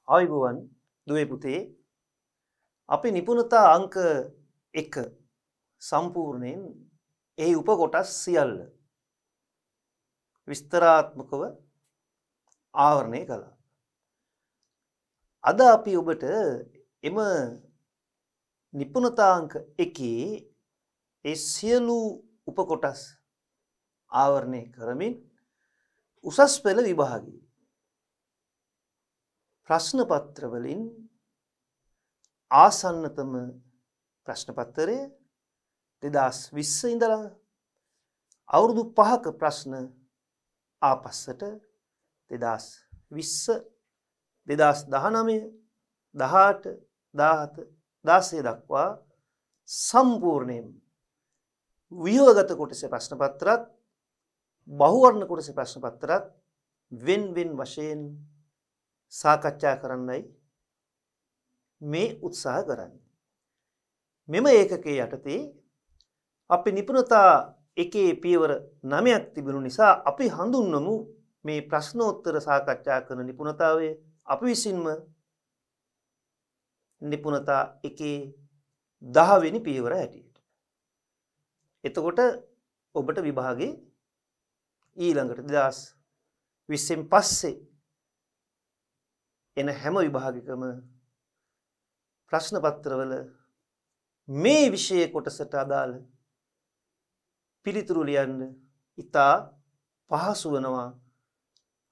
ආයුබෝවන් දුවේ පුතේ අපි නිපුණතා අංක 1 සම්පූර්ණයෙන් එහි උපකොටස් සියල්ල විස්තරාත්මකව ආවරණය කළා. අද අපි ඔබට එම නිපුණතා අංක 1 ඒ සියලු උපකොටස් ආවරණය කරමින් උසස් පෙළ විභාගයේ ප්‍රශ්න පත්‍ර වලින් ආසන්නතම ප්‍රශ්න පත්‍රය 2020 ඉඳලා අවුරුදු 5ක ප්‍රශ්න ආපස්සට 2020 2019 18 17 16 දක්වා සම්පූර්ණයෙන් ව්‍යුහගත කොටසේ ප්‍රශ්න පත්‍රات බහුවර්ණ කොටසේ ප්‍රශ්න පත්‍රات වෙන වශයෙන් සාකච්ඡා කරන්නයි මේ උත්සාහ කරන්නේ. මෙම ඒකකයේ යටතේ අපි නිපුණතා එකේ පියවර 9ක් තිබුණු නිසා අපි හඳුන්වමු මේ ප්‍රශ්නෝත්තර සාකච්ඡා කරන නිපුණතාවය අපි විසින්ම නිපුණතා එකේ 10 වෙනි පියවර හැටියට. එතකොට ඔබට විභාගේ ඊළඟට 2020න් පස්සේ එන හැම විභාගිකම ප්‍රශ්න පත්‍රවල මේ විෂය කොටසට අදාළ පිළිතුරු ලියන්න ඉතා පහසු වෙනවා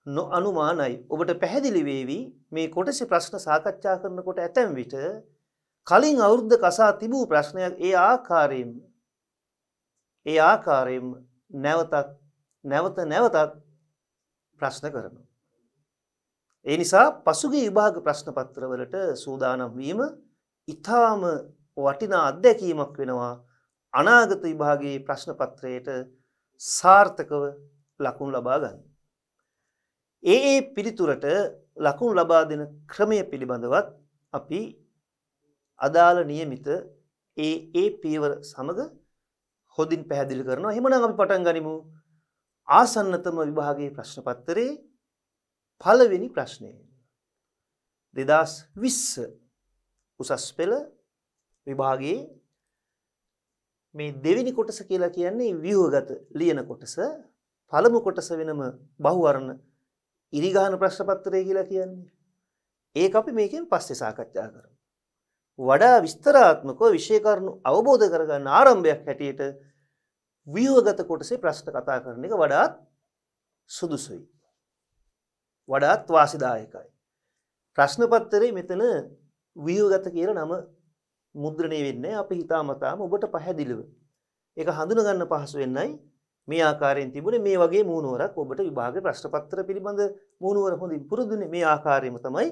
නොඅනුමානයි. ඔබට පැහැදිලි වේවි මේ කොටසේ ප්‍රශ්න සාකච්ඡා කරනකොට ඇතැම් විට කලින් අවුරුද්දක අසා තිබූ ප්‍රශ්නයක් ඒ ආකාරයෙන්ම නැවතත් ප්‍රශ්න කරනවා. ඒ නිසා පසුගිය විභාග ප්‍රශ්න පත්‍රවලට සූදානම් වීම ඊටාම වටිනා අත්දැකීමක් වෙනවා අනාගත විභාගයේ ප්‍රශ්න පත්‍රයට සාර්ථකව ලකුණු ලබා ගන්න. ඒ පිළිතුරට ලකුණු ලබා දෙන ක්‍රමය පිළිබඳවත් අපි අදාළ નિયમિત ඒ පියවර සමග හොඳින් පැහැදිලි කරනවා. එහෙමනම් අපි පටන් ගනිමු ආසන්නතම විභාගයේ ප්‍රශ්න පත්‍රයේ පළවෙනි ප්‍රශ්නය 2020 උසස් පෙළ විභාගයේ මේ දෙවෙනි කොටස කියලා කියන්නේ ව්‍යුහගත ලියන කොටස. පළමු කොටස වෙනම බහුවර්ණ ඉරිගහන ප්‍රශ්න පත්‍රය කියලා කියන්නේ. ඒක අපි මේකෙන් පස්සේ සාකච්ඡා කරමු. වඩා විස්තරාත්මකව විෂය කරුණු අවබෝධ කරගන්න ආරම්භයක් හැටියට ව්‍යුහගත කොටසේ ප්‍රශ්න කතා කරන එක වඩාත් සුදුසුයි. වඩාත් වාසිදායකයි. ප්‍රශ්න පත්‍රයේ මෙතන ව්‍යුහගත කියලා නම මුද්‍රණය වෙන්නේ අපි හිතාමතාම ඔබට පැහැදිලිව ඒක හඳුනා ගන්න පහසු වෙන්නයි මේ ආකාරයෙන් තිබුණේ. මේ වගේ මූණුවරක් ඔබට විභාගයේ ප්‍රශ්න පත්‍ර පිළිබඳ මූණුවර හොඳින් පුරුදුනේ. මේ ආකාරයෙන්ම තමයි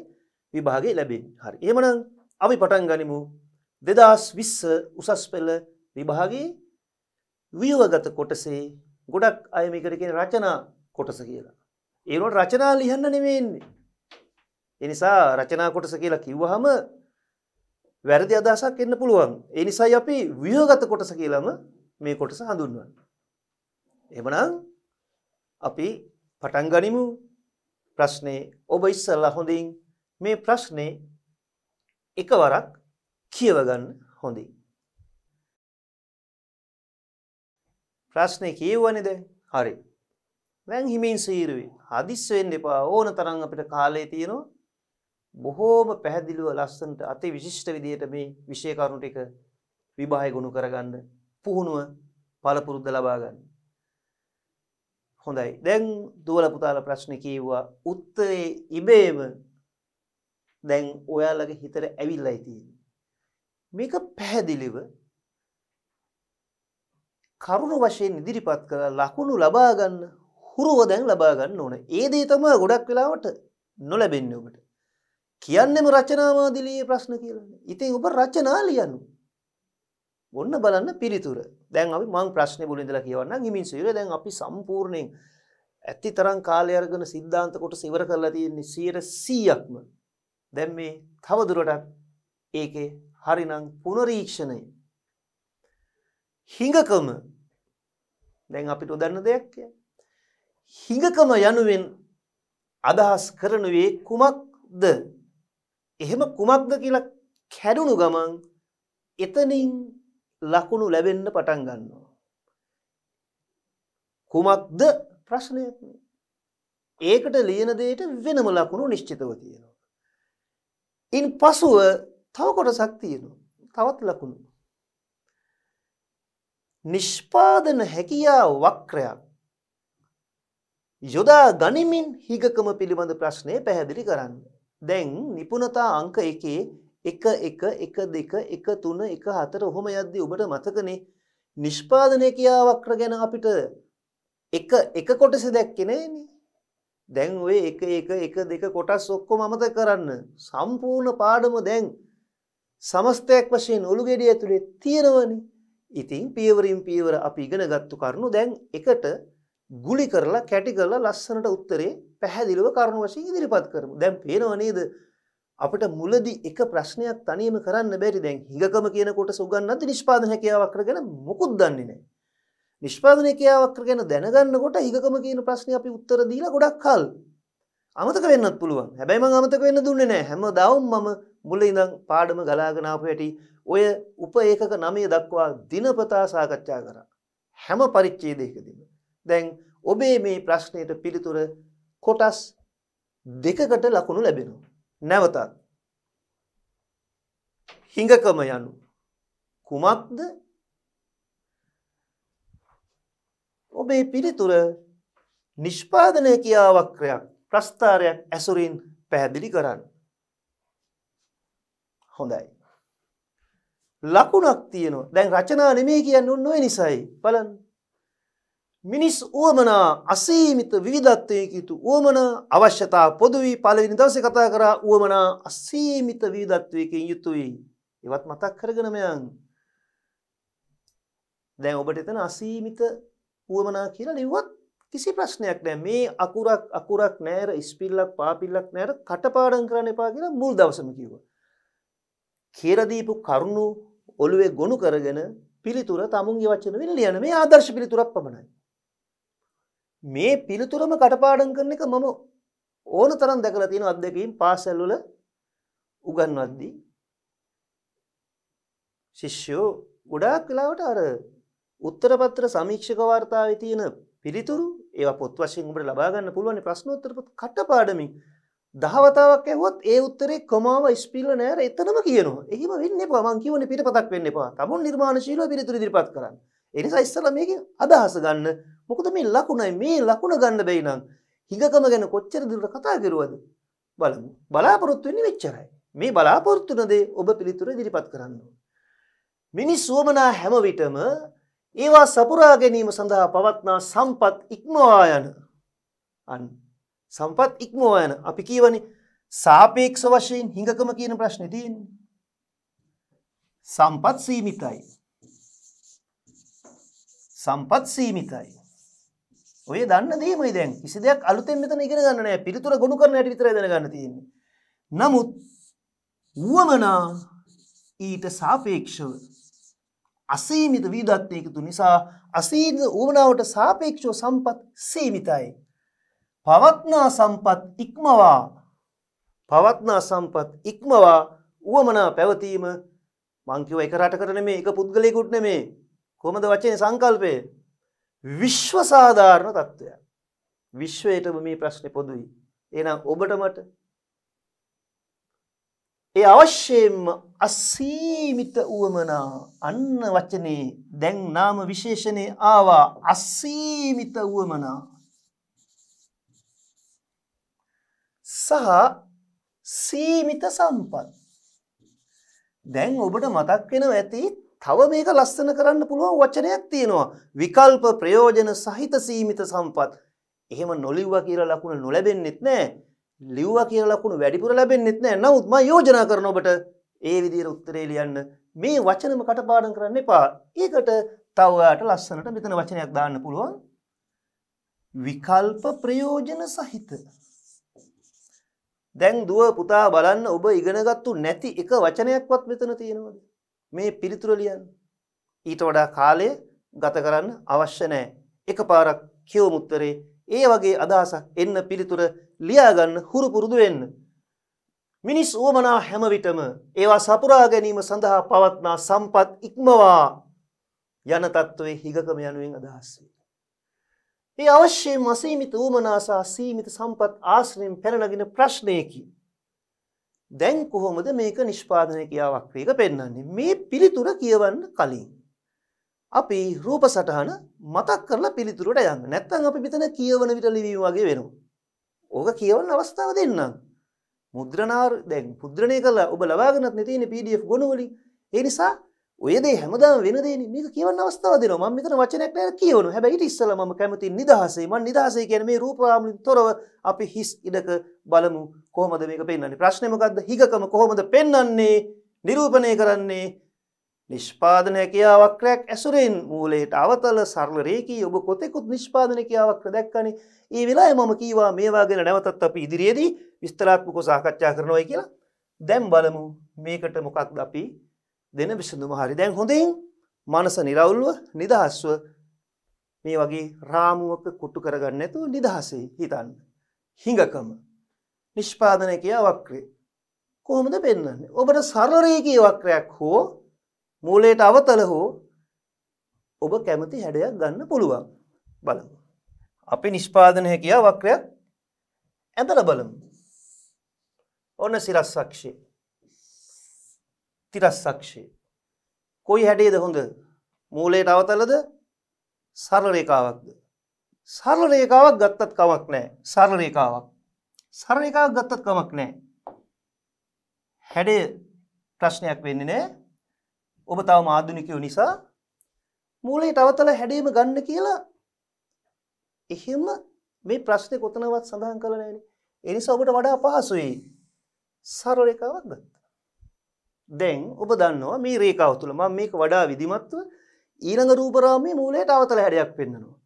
විභාගේ ලැබෙන්නේ. හරි. එහෙමනම් අපි පටන් ගනිමු 2020 උසස් පෙළ විභාගයේ ව්‍යුහගත කොටසේ ගොඩක් අය මේකට කියන රචනා කොටස කියලා. ඒ වුණාට රචනා ලියන්න නෙමෙයි ඉන්නේ. ඒ නිසා රචනා කොටස කියලා කිව්වහම වැරදි අදහසක් එන්න පුළුවන්. ඒ නිසායි අපි ව්‍යුහගත කොටස කියලාම මේ කොටස හඳුන්වන්නේ. එහෙමනම් අපි පටන් ගනිමු ප්‍රශ්නේ. ඔබ ඉස්සල්ලා හොඳින් මේ ප්‍රශ්නේ එකවරක් කියව ගන්න හොඳින්. ප්‍රශ්නේ කියවන්නේ දැන්. හරි. දැන් හිමින් සීරුවේ. හදිස්සි වෙන්න එපා. ඕන තරම් අපිට කාලය තියෙනවා. බොහෝම පැහැදිලිව ලස්සනට අති විශිෂ්ට විදිහට මේ විෂය කරුණු ටික විභාගය ගොනු කරගන්න පුහුණුව පළපුරුද්ද ලබා ගන්න. හොඳයි. දැන් දුවලා පුතාලා ප්‍රශ්නේ කියුවා. උත්තරේ ඉබේම දැන් ඔයාලගේ හිතට ඇවිල්ලායි තියෙන්නේ. මේක පැහැදිලිව කරුණු වශයෙන් ඉදිරිපත් කරලා ලකුණු ලබා ගන්න හුරුව දැන් ලබා ගන්න ඕන. ඒ දේ තමයි ගොඩක් වෙලාවට නොලැබෙන්නේ ඔබට. කියන්නේම රචනාවාදීලියේ ප්‍රශ්න කියලා. ඉතින් ඔබ රචනා ලියන්න. ඔන්න බලන්න පිළිතුර. දැන් අපි මම ප්‍රශ්නේ මුලින් ඉඳලා කියවන්නම්. හිමින් සීර දැන් අපි සම්පූර්ණයෙන් ඇතිතරම් කාලය අරගෙන සිද්ධාන්ත කොටස ඉවර කරලා තියෙන්නේ 100%ක්ම. දැන් මේ තව දුරටත් ඒකේ හරිනම් පුනරීක්ෂණය. හිඟකම දැන් අපිට උදන්න දෙයක් කියන්නේ. හිඟකම යනුවෙන් අදහස් කරනුවේ කුමක්ද? එහෙම කුමක්ද කියලා කැඩුණු ගමන් එතනින් ලකුණු ලැබෙන්න පටන් ගන්නවා. කුමක්ද ප්‍රශ්නයක් නේ. ඒකට ලියන දෙයට වෙනම ලකුණු නිශ්චිතව තියෙනවා. ඉන් පසුව තව කොටසක් තියෙනවා. තවත් ලකුණු. නිෂ්පාදන හැකියාව වක්‍රයක් යොදා ගනිමින් හිගකම පිළිබඳ ප්‍රශ්නය පැහැදිලි කරන්න. දැන් නිපුණතා අංක 1 1 1 1 2 1 3 1 4 ඔහොම යද්දී ඔබට මතකනේ නිෂ්පාදන හැකියාව වක්‍ර ගැන අපිට එක කොටස දැක්කේ නෑනේ. දැන් ඔය 1 1 1 2 කොටස් ඔක්කොම අමතක කරන්න. සම්පූර්ණ පාඩම දැන් සමස්තයක් වශයෙන් ඔලු ගෙඩිය ඇතුලේ තියෙනවනේ. ඉතින් පියවරින් පියවර අපි ඉගෙනගත්තු කරුණු දැන් එකට ගුලි කරලා කැටි කරලා ලස්සනට උත්තරේ පැහැදිලිව කරුණු වශයෙන් ඉදිරිපත් කරමු. දැන් පේනව නේද? අපිට මුලදී එක ප්‍රශ්නයක් තනියම කරන්න බැරි. දැන් හිගකම කියන කොටස උගන්වද්දි නිෂ්පාදන හැකියාව වක්‍ර ගැන මොකුත් දන්නේ නැහැ. නිෂ්පාදන හැකියාව වක්‍ර ගැන දැනගන්නකොට හිගකම කියන ප්‍රශ්නේ අපි උත්තර දීලා ගොඩක් කල් අමතක වෙන්නත් පුළුවන්. හැබැයි මම අමතක වෙන්න දුන්නේ නැහැ. හැමදාම මම මුලින් ඉඳන් පාඩම ගලාගෙන ආපු හැටි ඔය උප ඒකක 9 දක්වා දිනපතා සාකච්ඡා කරා. හැම පරිච්ඡේදයකදීම. දැන් ඔබේ මේ ප්‍රශ්නෙට පිළිතුර කොටස් දෙකකට ලකුණු ලැබෙනවා. නැවතත් හිඟකම යනු කුමක්ද? ඔබේ පිළිතුර නිෂ්පාදන හැකියාව වක්‍රයක් ප්‍රස්ථාරයක් ඇසුරින් පැහැදිලි කරන්න. හොඳයි. ලකුණක් තියෙනවා. දැන් රචනා නෙමෙයි කියන්නේ ඔන්න ඔය නිසායි. බලන්න. මිනිස් උවමනා අසීමිත විවිධත්වයක යුතු උවමනා අවශ්‍යතා පොදුයි. පළවෙනි දවසේ කතා කරා උවමනා අසීමිත විවිධත්වයකින් යුතුයි. ඒවත් මතක් කරගෙනම යන්න. දැන් ඔබට එතන අසීමිත උවමනා කියලා ලිව්වත් කිසි ප්‍රශ්නයක් නැහැ. මේ අකුරක් නැර ඉස්පිල්ලක් පාපිල්ලක් නැර කටපාඩම් කරන්න එපා කියලා මුල් දවසේම කිව්වා. කියලා දීපු කරුණු ඔළුවේ ගොනු කරගෙන පිළිතුර තමුන්ගේ වචන වලින් ලියන මේ ආදර්ශ පිළිතුරක් පමණයි. මේ පිළිතුරම කටපාඩම් කරන එක මම ඕන තරම් දැකලා තියෙන අත්දැකීම් පාසල් වල උගන්වද්දී ශිෂ්‍යෝ ගොඩාක් වෙලාවට අර උත්තර පත්‍ර සමීක්ෂක වාර්තාවේ තියෙන පිළිතුරු ඒවා පොත් වශයෙන් ඔබට ලබා ගන්න පුළුවන් ප්‍රශ්නෝත්තර පොත් කටපාඩමින් 10 වතාවක් ඇහුවොත් ඒ උත්තරේ කොමාව ස්පීල නෑර එතනම කියනවා. එහෙම වෙන්න එපා. මං කියවනේ පිටපතක් වෙන්න එපා. තමුන් නිර්මාණශීලීව පිළිතුරු ඉදිරිපත් කරන්න. ඒ නිසා ඉස්සලා මේකෙන් අදහස ගන්න. මොකද මේ ලකුණයි මේ ලකුණ ගන්න බැයි නම් හිඟකම ගැන කොච්චර දුරට කතා කරුවද බලමු. බලාපොරොත්තු වෙන්නේ මෙච්චරයි. මේ බලාපොරොත්තු වෙන දේ ඔබ පිළිතුරු ඉදිරිපත් කරන්න ඕන. මිනිස් වමනා හැම විටම ඒවා සපුරා ගැනීම සඳහා පවත්නා සම්පත් ඉක්මවා යන සම්පත් ඉක්මවා යන අපි කියවනේ සාපේක්ෂ වශයෙන් හිඟකම කියන ප්‍රශ්නේ තියෙන්නේ. සම්පත් සීමිතයි. සම්පත් සීමිතයි. ඔය දන්න දෙයමයි දැන්. කිසි දෙයක් අලුතෙන් මෙතන ඉගෙන ගන්න නැහැ. පිළිතුර ගොනු කරන හැටි විතරයි දැනගන්න තියෙන්නේ. නමුත් වමනා ඊට සාපේක්ෂව අසීමිත විවිධත්වයක තු නිසා අසීමිත වමනාවට සාපේක්ෂව සම්පත් සීමිතයි. පවත්නා සම්පත් ඉක්මවා වමනා පැවතීම මං කිව්ව එක රටකට නෙමෙයි එක පුද්ගලයෙකුට නෙමෙයි. කොහොමද වචනේ සංකල්පය? විශ්ව සාධාරණ තත්ත්වයක්. විශ්වයටම මේ ප්‍රශ්නේ පොදුයි. එහෙනම් ඔබට මට ඒ අවශ්‍යයෙන්ම අසීමිත උවමනා අන්න වචනේ දැන් නාම විශේෂණේ ආවා අසීමිත උවමනා සහ සීමිත සම්පත්. දැන් ඔබට මතක් වෙනවා ඇති තව මේක ලස්සන කරන්න පුළුවන් වචනයක් තියෙනවා. විකල්ප ප්‍රයෝජන සහිත සීමිත සම්පත්. එහෙම නොලිව්වා කියලා ලකුණ නොලැබෙන්නෙත් නැහැ. ලිව්වා කියලා ලකුණු වැඩිපුර ලැබෙන්නෙත් නැහැ. නමුත් මම යෝජනා කරන ඔබට ඒ විදිහට උත්තරේ ලියන්න මේ වචනම කටපාඩම් කරන්න එපා. ඒකට තව ඔයාලට ලස්සනට මෙතන වචනයක් දාන්න පුළුවන්. විකල්ප ප්‍රයෝජන සහිත. දැන් දුව පුතා බලන්න ඔබ ඉගෙනගත්තු නැති එක වචනයක්වත් මෙතන තියෙනවද? මේ පිළිතුර ලියන්න. ඊට වඩා කාලය ගත කරන්න අවශ්‍ය නැහැ. එකපාරක් කියවමු උත්තරේ. ඒ වගේ අදහසක් එන්න පිළිතුර ලියා ගන්න හුරු පුරුදු වෙන්න. මිනිස් උවමනා හැම විටම ඒවා සපුරා ගැනීම සඳහා පවත්නා සම්පත් ඉක්මවා යන තත්ත්වයේ හිගකම යනුවෙන් අදහස් වේ. මේ අවශ්‍යම අසීමිත උවමනා සහ සීමිත සම්පත් ආශ්‍රයෙන් පැනනගින ප්‍රශ්නයකි. දැන් කොහොමද මේක නිෂ්පාදනය කියාවක් වේක පෙන්වන්නේ? මේ පිළිතුර කියවන්න කලින් අපි රූප සටහන මතක් කරලා පිළිතුරට යන්න. නැත්නම් අපි මෙතන කියවන විට ලිවීම වගේ වෙනවා. ඕක කියවන්න අවස්ථාව දෙන්නම්. දැන් මුද්‍රණය කළා ඔබ ලබාගෙනත් නේ තියෙන PDF ගොනු වලින්. ඒ නිසා ඔය දේ හැමදාම වෙන දෙන්නේ මේක කියවන්න අවස්ථාව දෙනවා. මම මෙතන වචනයක් නෑ කියවනවා. හැබැයි ඊට ඉස්සෙල්ලා මම කැමති නිදහසේ. මම නිදහසේ කියන්නේ මේ රූප රාමුලින් තොරව අපි හිස් ඉඩක බලමු කොහොමද මේක පෙන්වන්නේ. ප්‍රශ්නේ මොකද්ද? හිගකම කොහොමද පෙන්වන්නේ? නිරූපණය කරන්නේ? නිෂ්පාදන හැකියාවක්‍රයක් ඇසුරෙන් මූලයට අවතල සරල රේඛී ඔබ කොතෙකුත් නිෂ්පාදන හැකියාවක්‍ර දැක්කනේ. ඒ වෙලාවේ මම කීවා මේවා ගැන නැවතත් අපි ඉදිරියේදී විස්තරාත්මකව සාකච්ඡා කරනවායි කියලා. දැන් බලමු මේකට මොකක්ද අපි දෙන විසඳුම. හරි. දැන් හොඳින් මනස නිරවුල්ව නිදහස්ව මේ වගේ රාමුවක කුටු කරගන්න නැතුව නිදහසේ හිතන්න. හිඟකම නිෂ්පාදන හැකියාවක්‍රය කොහොමද පෙන්වන්නේ? ඔබට සරල රේඛීය වක්‍රයක් හෝ මූලයට අවතල හෝ ඔබ කැමති හැඩයක් ගන්න පුළුවන්. බලමු. අපි නිෂ්පාදන හැකියාව වක්‍රයක් ඇඳලා බලමු. ඔන්න සිරස් අක්ෂය. තිරස් අක්ෂය. කොයි හැඩයේද හොඳ? මූලයට අවතලද? සරල රේඛාවක්ද? සරල රේඛාවක් ගත්තත් කමක් නැහැ. සරල රේඛාවක්. සරල රේඛාවක් ගත්තත් කමක් නැහැ. හැඩය ප්‍රශ්නයක් වෙන්නේ නැහැ. ඔබ තවම ආධුනිකයෝ නිසා මූලයට අවතල හැඩයම ගන්න කියලා එහෙම මේ ප්‍රශ්නේ කොතනවත් සඳහන් කරලා නැහැ නේ. ඒ නිසා ඔබට වඩා පහසුයි සරල රේඛාවක් ගන්න. දැන් ඔබ දන්නවා මේ රේඛාව තුල මම මේක වඩා විධිමත්ව ඊළඟ රූප රාමයේ මූලයට අවතල හැඩයක් පෙන්වනවා.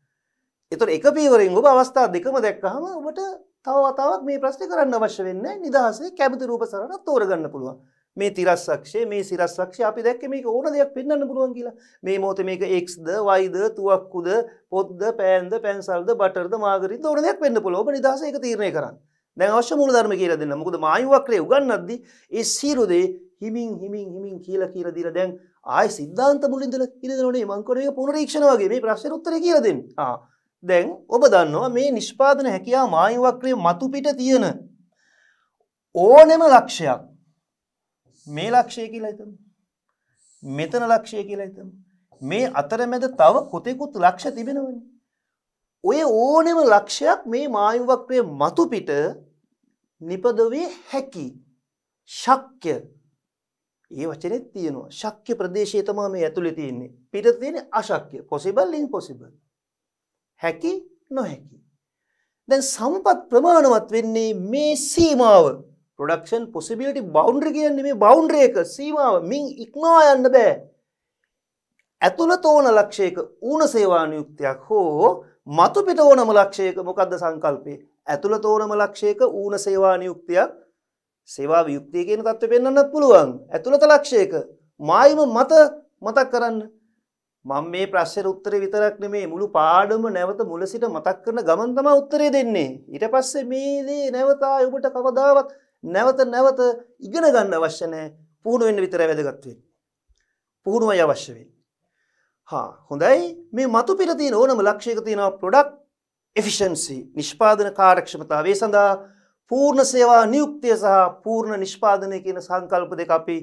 ඒතර එක පියවරෙන් ඔබ අවස්ථා දෙකම දැක්කහම ඔබට තව වතාවක් මේ ප්‍රශ්නේ කරන්න අවශ්‍ය වෙන්නේ නැහැ. නිදහසේ කැමති රූප සරණක් තෝරගන්න පුළුවන්. මේ තිරස් අක්ෂය මේ සිරස් අක්ෂය අපි දැක්කේ මේක ඕන දෙයක් පෙන්වන්න පුළුවන් කියලා. මේ මොහොතේ මේක Xද Yද තුවක්කුද පොත්ද පෑන්ද පැන්සල්ද බටර්ද මාගරින්ද ඕන දෙයක් වෙන්න පුළුවන්. ඔබ නිදහසේ ඒක තීරණය කරන්න. දැන් අවශ්‍ය මූලධර්ම කියලා දෙන්න. මොකද මායු වක්‍රය උගන්වද්දී ඒ සියලු දේ හිමින් කියලා දීලා දැන් ආයි සිද්ධාන්ත මුලින්ද ඉඳනෝනේ මං කරේ පුනරීක්ෂණ වගේ මේ ප්‍රශ්නෙට උත්තරේ කියලා දෙන්න. දැන් ඔබ දන්නවා මේ නිෂ්පාදන හැකියාව මායු වක්‍රයේ මතු පිට තියෙන ඕනෙම ලක්ෂයක් මේ ලක්ෂය කියලා හිතමු. මෙතන ලක්ෂය කියලා හිතමු. මේ අතරමැද තව කොතෙකුත් ලක්ෂ තිබෙනවනේ. ඔය ඕනෙම ලක්ෂයක් මේ මායු වක්‍රයේ මතු පිට නිපදවිය හැකි. ශක්‍ය. ඒ වචනේ තියෙනවා. ශක්‍ය ප්‍රදේශය තමයි මේ ඇතුලේ තියෙන්නේ. පිට තියෙන්නේ අශක්‍ය. possible impossible. හැකි නොහැකි. දැන් සම්පත් ප්‍රමාණවත් වෙන්නේ මේ සීමාව. production possibility boundary කියන්නේ මේ boundary එක සීමාව මින් ඉක්මවා යන්න බෑ. ඇතුළත ඕන ලක්ෂයක ඌණ සේවා නියුක්තියක් හෝ මතු පිට ඕනම ලක්ෂයක මොකද්ද සංකල්පේ? ඇතුළත ඕනම ලක්ෂයක ඌණ සේවා නියුක්තියක් සේවා වියුක්තිය කියන தත්ත්වෙ පෙන්වන්නත් පුළුවන්. ඇතුළත ලක්ෂයක මායිම මතක් කරන්න. මම මේ ප්‍රශ්නෙට උත්තරේ විතරක් නෙමෙයි මුළු පාඩම නැවත මුල සිට මතක් කරන ගමන් තමයි උත්තරේ දෙන්නේ. ඊට පස්සේ මේ දේ නැවත ඔබට කවදාවත් නැවත ඉගෙන ගන්න අවශ්‍ය නැහැ. පුහුණු වෙන්න විතරයි වැදගත් වෙන්නේ. පුහුණුවයි අවශ්‍ය වෙන්නේ. හොඳයි. මේ මතු පිට තියෙන ඕනම ලක්ෂයක තියෙනවා product efficiency නිෂ්පාදන කාර්යක්ෂමතාවය සඳහා පූර්ණ සේවා නියුක්තිය සහ පූර්ණ නිෂ්පාදනය කියන සංකල්ප දෙක අපි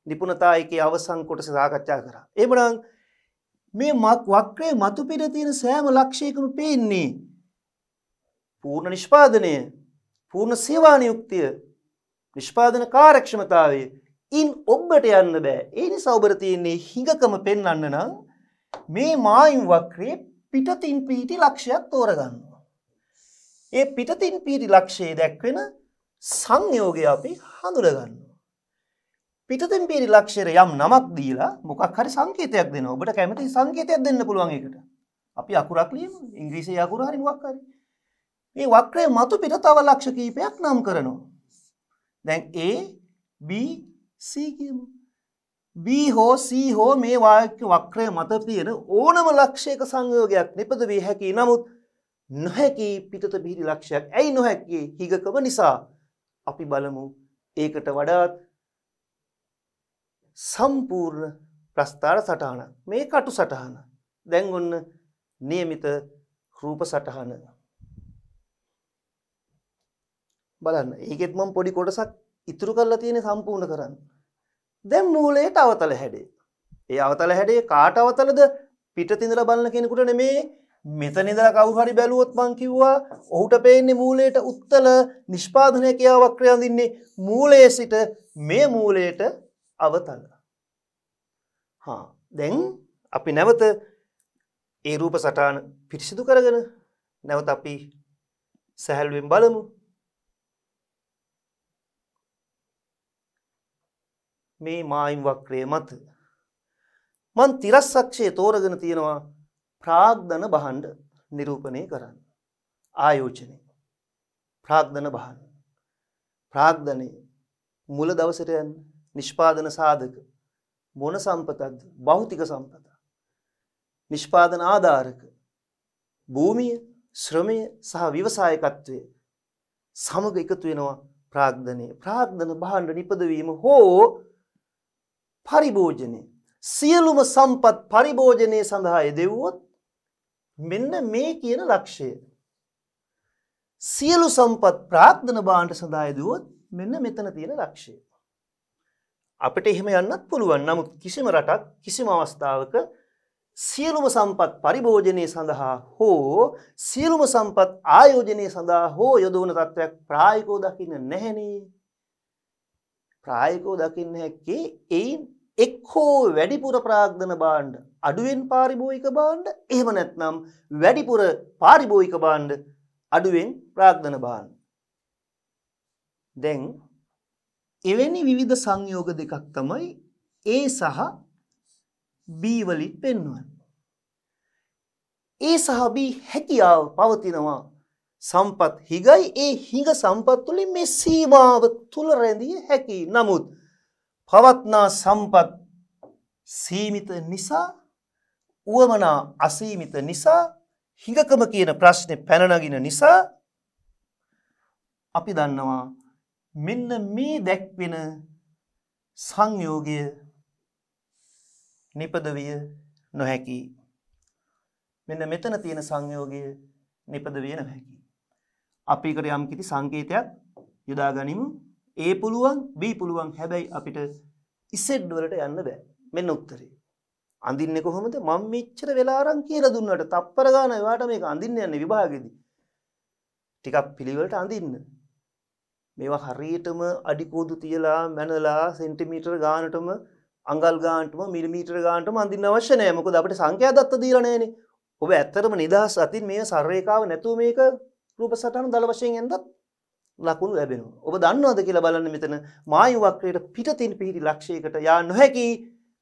නිපුණතායකයේ අවසන් කොටස සාකච්ඡා කරා. එහෙමනම් මේ වක්‍රයේ මතු පිට තියෙන සෑම ලක්ෂයකම පේන්නේ පූර්ණ නිෂ්පාදනය, පූර්ණ සේවා නියුක්තිය, නිෂ්පාදන කාර්යක්ෂමතාවය ඉන් ඔබට යන්න බෑ. ඒ නිසා ඔබට තියෙන්නේ හිඟකම පෙන්වන්න නම් මේ මායිම් වක්‍රයේ පිටතින් පිටි ලක්ෂයක් තෝරගන්නවා. ඒ පිටතින් පිටි ලක්ෂයේ දැක්වෙන සංයෝගය අපි හඳුනගන්නවා. පිටතින් පිටි ලක්ෂයට යම් නමක් දීලා මොකක් හරි සංකේතයක් දෙනවා. ඔබට කැමති සංකේතයක් දෙන්න පුළුවන් ඒකට. අපි අකුරක් ලියමු. ඉංග්‍රීසි අකුර හරි මොකක් හරි. මේ වක්‍රයේ මතු පිට තව ලක්ෂ කීපයක් නම් කරනවා. දැන් A B C කියමු. B හෝ C හෝ මේ වක්‍රයේ මත තියෙන ඕනම ලක්ෂයක සංයෝගයක් නිපද විය හැකි. නමුත් නොහැකි පිටත පිහිටි ලක්ෂයක්. ඇයි නොහැකි? හිගකම නිසා. අපි බලමු ඒකට වඩාත් සම්පූර්ණ ප්‍රස්ථාර සටහන. මේ කටු සටහන. දැන් ඔන්න નિયમિત රූප සටහන. බලන්න. ඒකෙත් මම පොඩි කොටසක් ඉතුරු කරලා තියෙන සම්පූර්ණ කරන්න. දැන් මූලයට අවතල හැඩය. ඒ අවතල හැඩය කාට අවතලද? පිටතින් ඉඳලා බලන කෙනෙකුට නෙමේ. මෙතන ඉඳලා කවුරු හරි බැලුවොත් මං කිව්වා ඔහුට පේන්නේ මූලයට උත්තල නිෂ්පාදනය කියා වක්‍රය අඳින්නේ මූලයේ සිට මේ මූලයට අවතල. දැන් අපි නැවත ඒ රූප සටහන පිරිසිදු කරගෙන නැවත අපි සැහැල්ලුවෙන් බලමු. මේ මායිම් වක්‍රය මත මන් තිරස් අක්ෂය තෝරගෙන තියෙනවා ප්‍රාග්ධන භාණ්ඩ නිරූපණය කරන්න. ආයෝජනය. ප්‍රාග්ධන භාණ්ඩ. ප්‍රාග්ධනයේ මුල දවසට යන නිෂ්පාදන සාධක මොන සම්පතක්ද? භෞතික සම්පත. නිෂ්පාදන ආධාරක භූමිය, ශ්‍රමය සහ ව්‍යවසායකත්වය සමග එකතු වෙනවා ප්‍රාග්ධනයේ. ප්‍රාග්ධන භාණ්ඩ නිපදවීම හෝ පරිභෝජනය. සියලුම සම්පත් පරිභෝජනය සඳහා යෙදුවොත් මෙන්න මේ කියන ලක්ෂය. සියලු සම්පත් ප්‍රාග්ධන භාණ්ඩ සඳහා යෙදුවොත් මෙන්න මෙතන තියෙන ලක්ෂය. අපිට එහෙම යන්නත් පුළුවන්. නමුත් කිසිම රටක් කිසිම අවස්ථාවක සියලුම සම්පත් පරිභෝජනය සඳහා හෝ සියලුම සම්පත් ආයෝජනය සඳහා හෝ යොදවන තත්ත්වයක් ප්‍රායෝගිකව දකින්න නැහෙනේ. ප්‍රායෝගිකව දකින්න හැක්කේ එයින් එක්කෝ වැඩිපුර ප්‍රාග්ධන භාණ්ඩ අඩුවෙන් පාරිභෝගික භාණ්ඩ, එහෙම නැත්නම් වැඩිපුර පාරිභෝගික භාණ්ඩ අඩුවෙන් ප්‍රාග්ධන භාණ්ඩ. දැන් එවැනි විවිධ සංයෝග දෙකක් තමයි A සහ B වලින් පෙන්වන්නේ. A සහ B හැකියාව පවතිනවා සම්පත් හිගයි. ඒ හිග සම්පත් වලින් මේ සීමාව තුල රැඳිය හැකි. නමුත් පවත්නා සම්පත් සීමිත නිසා, උවමනා අසීමිත නිසා, හිඟකම කියන ප්‍රශ්නේ පැන නගින නිසා අපි දන්නවා මෙන්න මේ දැක්වෙන සංයෝගය නිපදවිය නොහැකි. මෙන්න මෙතන තියෙන සංයෝගය නිපදවිය නොහැකි. අපි එකට යම් කිසි සංකේතයක් යොදා ගනිමු. A පුළුවන්, B පුළුවන්. හැබැයි අපිට Z වලට යන්න බෑ. මෙන්න උත්තරේ. අඳින්නේ කොහොමද? මම මෙච්චර වෙලා අරන් කියලා දුන්නාට තප්පර ගාන ඒවට මේක අඳින්න යන්නේ විභාගෙදි. ටිකක් පිළිවෙලට අඳින්න. මේවා හරියටම අඩි කෝදු තියලා මැනලා සෙන්ටිමීටර ගානටම අඟල් ගානටම මිලිමීටර ගානටම අඳින්න අවශ්‍ය නැහැ. මොකද අපිට සංඛ්‍යා දත්ත දීලා නැහැනේ. ඔබ ඇත්තටම නිදහස් අතින් මේ සරලේකාව නැතුව මේක රූප සටහන දල වශයෙන් එන්නත් ලකුණු ලැබෙනවා. ඔබ දන්නවද කියලා බලන්න මෙතන මායු වක්‍රයට පිටතින් පිහිටි ලක්ෂයකට යා නොහැකි.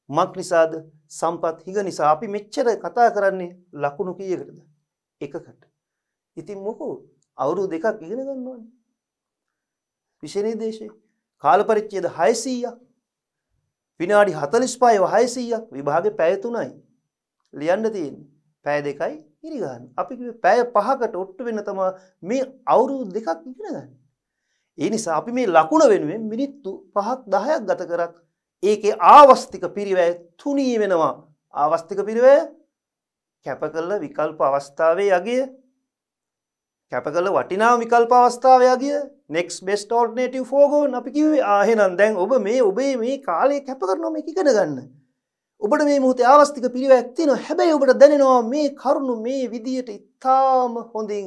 මක් නිසාද? සම්පත් හිග නිසා. අපි මෙච්චර කතා කරන්නේ ලකුණු කීයකටද? එකකට. ඉතින් මොකෝ අවුරුදු දෙකක් ඉගෙන ගන්න ඕනේ. විෂය නිර්දේශය කාල පරිච්ඡේද 600ක්, විනාඩි 45ව 600ක්, විභාගේ පැය 3යි ලියන්න තියෙන්නේ. පැය 2යි ඉරි ගන්න. අපි කිව්වේ පැය 5කට ඔට්ටු වෙන තමයි මේ අවුරුදු දෙකක් ඉගෙන ගන්න. ඒ නිසා අපි මේ ලකුණ වෙනුවෙන් මිනිත්තු 5ක් 10ක් ගත කරත් ඒකේ ආවස්තික පිරිවැය තුනී වෙනවා. ආවස්තික පිරිවැය කැප කළ විකල්ප අවස්ථාවේ යගිය, කැප කළ වටිනා විකල්ප අවස්ථාවේ යගිය, next best alternative foregone අපි කිව්වේ. එහෙනම් දැන් ඔබ ඔබේ මේ කාලය කැප කරනවා මේක ඉගෙන ගන්න. ඔබට මේ මොහොතේ ආවස්තික පිරිවැයක් තියෙනවා. හැබැයි ඔබට දැනෙනවා මේ කරුණු මේ විදියට ඉතාම හොඳින්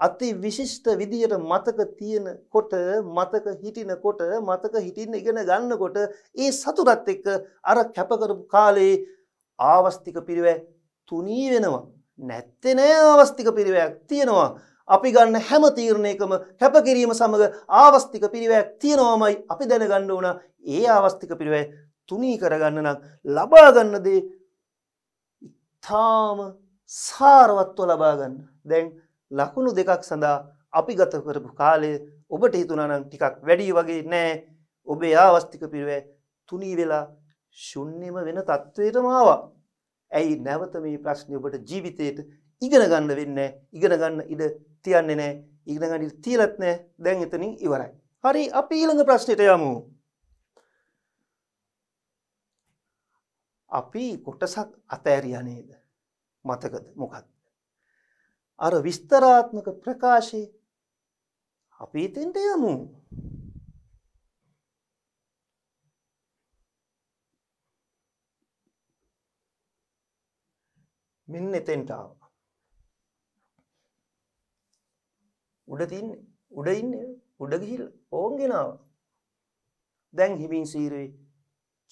අති විශිෂ්ට විදියට මතක තියෙනකොට, මතක හිටිනකොට, මතක හිටින්න ඉගෙන ගන්නකොට ඒ සතුටත් එක්ක අර කැප කරපු කාලේ ආවස්තික පිරිවැය තුනී වෙනවා. නැත්තේ නෑ ආවස්තික පිරිවැයක් තියෙනවා. අපි ගන්න හැම තීරණයකම කැපකිරීම සමග ආවස්තික පිරිවැයක් තියෙනවාමයි අපි දැනගන්න ඕන. ඒ ආවස්තික පිරිවැය තුනී කරගන්න නම් ලබා ගන්න දේ ඉතාම සාරවත්ව ලබා ගන්න. දැන් ලකුණු දෙකක් සඳහා අපි ගත කරපු කාලය ඔබට හිතුණා නම් ටිකක් වැඩි වගේ නෑ. ඔබේ ආවස්තික පිරිවැය තුනී වෙලා ශුන්‍යම වෙන තත්වයටම ආවා. ඇයි නැවත මේ ප්‍රශ්නේ ඔබට ජීවිතේට ඉගෙන ගන්න වෙන්නේ? ඉගෙන ගන්න ඉඩ තියන්නේ නැහැ. ඉගෙන ගන්න ඉඩ තියලත් නැහැ. දැන් එතනින් ඉවරයි. හරි අපි ඊළඟ ප්‍රශ්නෙට යමු. අපි කොටසක් අතෑරියා නේද? මතකද මොකක්ද? අර විස්තරාත්මක ප්‍රකාශය අපි එතෙන්ට යමු. මෙන්න එතෙන්ට ආවා. උඩ ඉන්නේ උඩ ගිහිල්ලා ඕන් ගෙනාවා. දැන් හිමින් සීරුවේ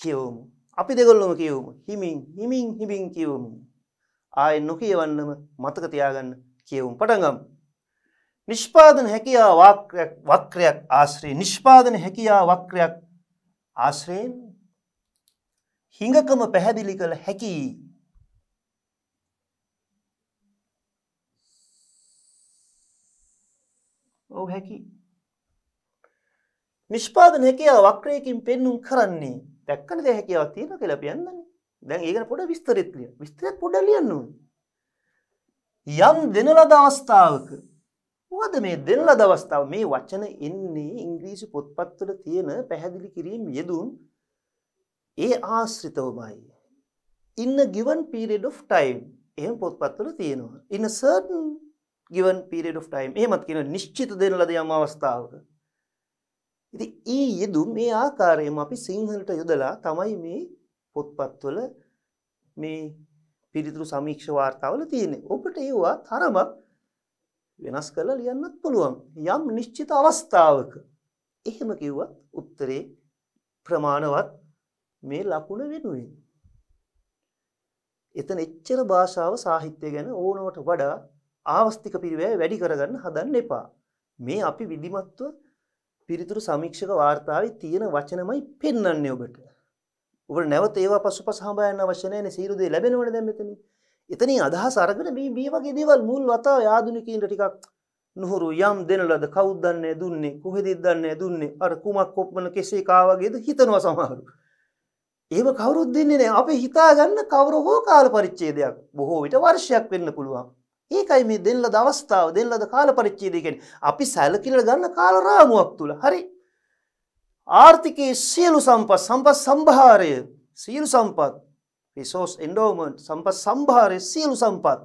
කියවමු. අපි දෙගොල්ලම කියවමු. හිමින් කියවමු. ආයෙ නොකියවන්නම මතක තියාගන්න කියවමු. පටන් ගමු. නිෂ්පාදන හැකියාව වක්‍රයක් ආශ්‍රයෙන් නිෂ්පාදන හැකියාව වක්‍රයක් ආශ්‍රයෙන් හිඟකම පැහැදිලි කළ හැකි. ඔව් හැකි. නිෂ්පාදන හැකියාව වක්‍රයකින් පෙන්눔 කරන්නේ දැක්කනද හැකියාවක් තියෙනවා කියලා අපි යන්නනේ. දැන් ඒක ගැන පොඩ විස්තරෙත් ලියන්න. විස්තරෙත් පොඩ ලියන්න ඕනේ. යම් දෙන ලද අවස්ථාවක මොකද මේ දෙන ලද අවස්ථාව මේ වචන එන්නේ ඉංග්‍රීසි පොත්පත්වල තියෙන පැහැදිලි කිරීම යෙදුම් ඒ ආශ්‍රිතවමයි. In a given period of time එහෙම පොත්පත්වල තියෙනවා. In a certain given period of time එහෙමත් කියන නිශ්චිත දෙන ලද යම් අවස්ථාවක. ඉතින් ඊ යෙදුම් මේ ආකාරයෙන්ම අපි සිංහලට යොදලා තමයි මේ පොත්පත්වල මේ පිළිතුරු සමීක්ෂ වාර්තාවල තියෙන්නේ. ඔබට ඒවා තරමක් වෙනස් කරලා ලියන්නත් පුළුවන්. යම් නිශ්චිත අවස්ථාවක. එහෙම කිව්වත් උත්තරේ ප්‍රමාණවත් මේ ලකුණ වෙනුවෙන්. එතන එච්චර භාෂාව සාහිත්‍ය ගැන ඕනවට වඩා ආවස්තික පිරිවැය වැඩි කරගන්න හදන්න එපා. මේ අපි විධිමත්ව පිළිතුරු සමීක්ෂක වාර්තාවේ තියෙන වචනමයි පෙන්වන්නේ ඔබට. ඔබට නැවත ඒවා පසුපස හඹා යන්න අවශ්‍ය නැහැ නේ. සියලු දේ ලැබෙනවනේ දැන් මෙතනින්. එතනින් අදහස් අරගෙන මේ වගේ දේවල් මුල් වතාව ආධුනිකයින්ට ටිකක් නුහුරු යම් දෙන ලද කවුද දන්නේ දුන්නේ කොහෙද දන්නේ දුන්නේ අර කුමක් කොප්මන කෙසේ කා වගේද හිතනවා සමහරු. ඒව කවුරුත් දෙන්නේ නැහැ. අපි හිතා ගන්න කවර හෝ කාල පරිච්ඡේදයක් බොහෝ විට වර්ෂයක් වෙන්න පුළුවන්. ඒකයි මේ දෙන ලද අවස්ථාව දෙන ලද කාල පරිච්ඡේදය කියන්නේ. අපි සැලකිලි ගන්න කාල රාමුවක් තුල. හරි. ආර්ථිකයේ සියලු සම්පත් සම්භාරය සියලු සම්පත් resource endowment සම්පත් සම්භාරය සියලු සම්පත්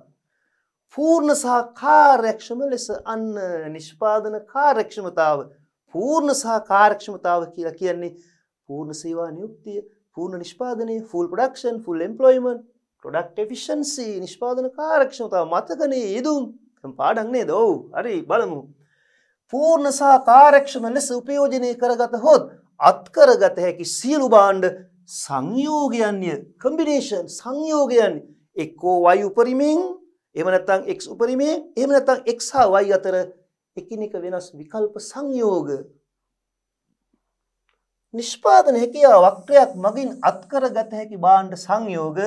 පූර්ණ සහ කාර්යක්ෂම ලෙස අන්න නිෂ්පාදන කාර්යක්ෂමතාව පූර්ණ සහ කාර්යක්ෂමතාව කියලා කියන්නේ පූර්ණ සේවා නියුක්තිය පූර්ණ නිෂ්පාදනය full production full employment product efficiency නිෂ්පාදන කාර්යක්ෂමතාව මතකනේ යෙදුම් පාඩම් නේද? ඔව් හරි බලමු. පූර්ණ සහ කාර්යක්ෂම ලෙස උපයෝජනය කරගත හොත් අත්කරගත හැකි සියලු භාණ්ඩ සංයෝගයන්ය combination සංයෝගයන් එක්කෝ y උපරිමයෙන් එහෙම නැත්නම් x උපරිමයෙන් එහෙම නැත්නම් x හා y අතර එකිනෙක වෙනස් විකල්ප සංයෝග නිෂ්පාදන හැකියාව වක්‍රයක් මගින් අත්කරගත හැකි භාණ්ඩ සංයෝග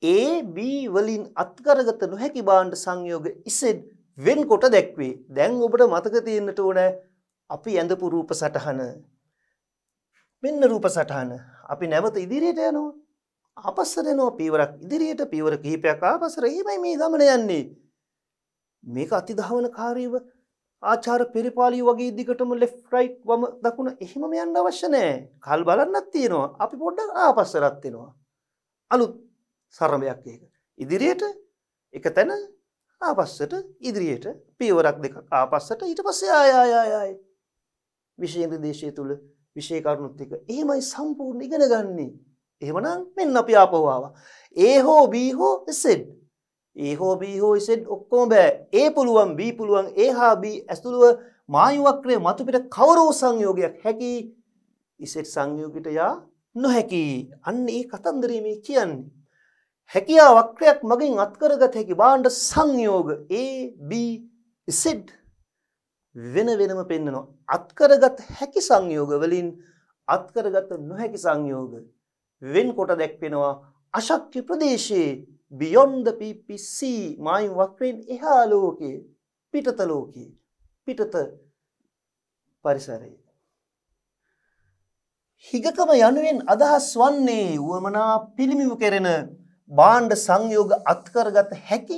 A B වලින් අත්කරගත නොහැකි භාණ්ඩ සංයෝග Z වෙන්කොට දැක්වේ. දැන් ඔබට මතක තියෙන්නට ඕන අපි ඇඳපු රූප සටහන. මෙන්න රූප සටහන. අපි නැවත ඉදිරියට යනවා. ආපස්සට යනවා පියවරක් ඉදිරියට පියවර කිහිපයක් ආපස්සට. එහෙමයි මේ ගමන යන්නේ. මේක අතිධාවනකාරීව ආචාර පෙරපාලිය වගේ දිගටම left right වම දකුණ එහෙමම යන්න අවශ්‍ය නැහැ. කල් බලන්නත් තියෙනවා. අපි පොඩ්ඩක් ආපස්සට යනවා. අලුත් සරඹයක් ඒක. ඉදිරියට එක තැන ආපස්සට ඉදිරියට පියවරක් දෙකක් ආපස්සට ඊට පස්සේ ආය විශේෂ නිර්දේශය තුල විශේෂ කරුණුත් එක එහෙමයි සම්පූර්ණ ඉගෙන ගන්නේ. එහෙමනම් මෙන්න අපි ආපහු ආවා. A හෝ B හෝ Z. A හෝ B හෝ Z ඔක්කොම බෑ. A පුළුවන් B පුළුවන් A හා B ඇතුළුව මායු වක්‍රයේ මතු පිට කවරෝ සංයෝගයක් හැකි Z සංයෝගයට යා නොහැකි. අන්න ඒ කතන්දරේ මේ කියන්නේ. හැකියා වක්‍රයක් මගින් අත්කරගත හැකි භාණ්ඩ සංයෝග A B Z වෙන වෙනම පෙන්නනවා. අත්කරගත හැකි සංයෝග වලින් අත්කරගත නොහැකි සංයෝග වෙන්කොට දැක්වෙනවා. අශක්‍ය ප්‍රදේශයේ beyond the PPC මායු වක්‍රයෙන් එහා ලෝකයේ පිටත ලෝකයේ පිටත පරිසරයේ හිගකම යනුවෙන් අදහස් වන්නේ වමනා පිළිමිමු කෙරෙන භාණ්ඩ සංයෝග අත්කරගත හැකි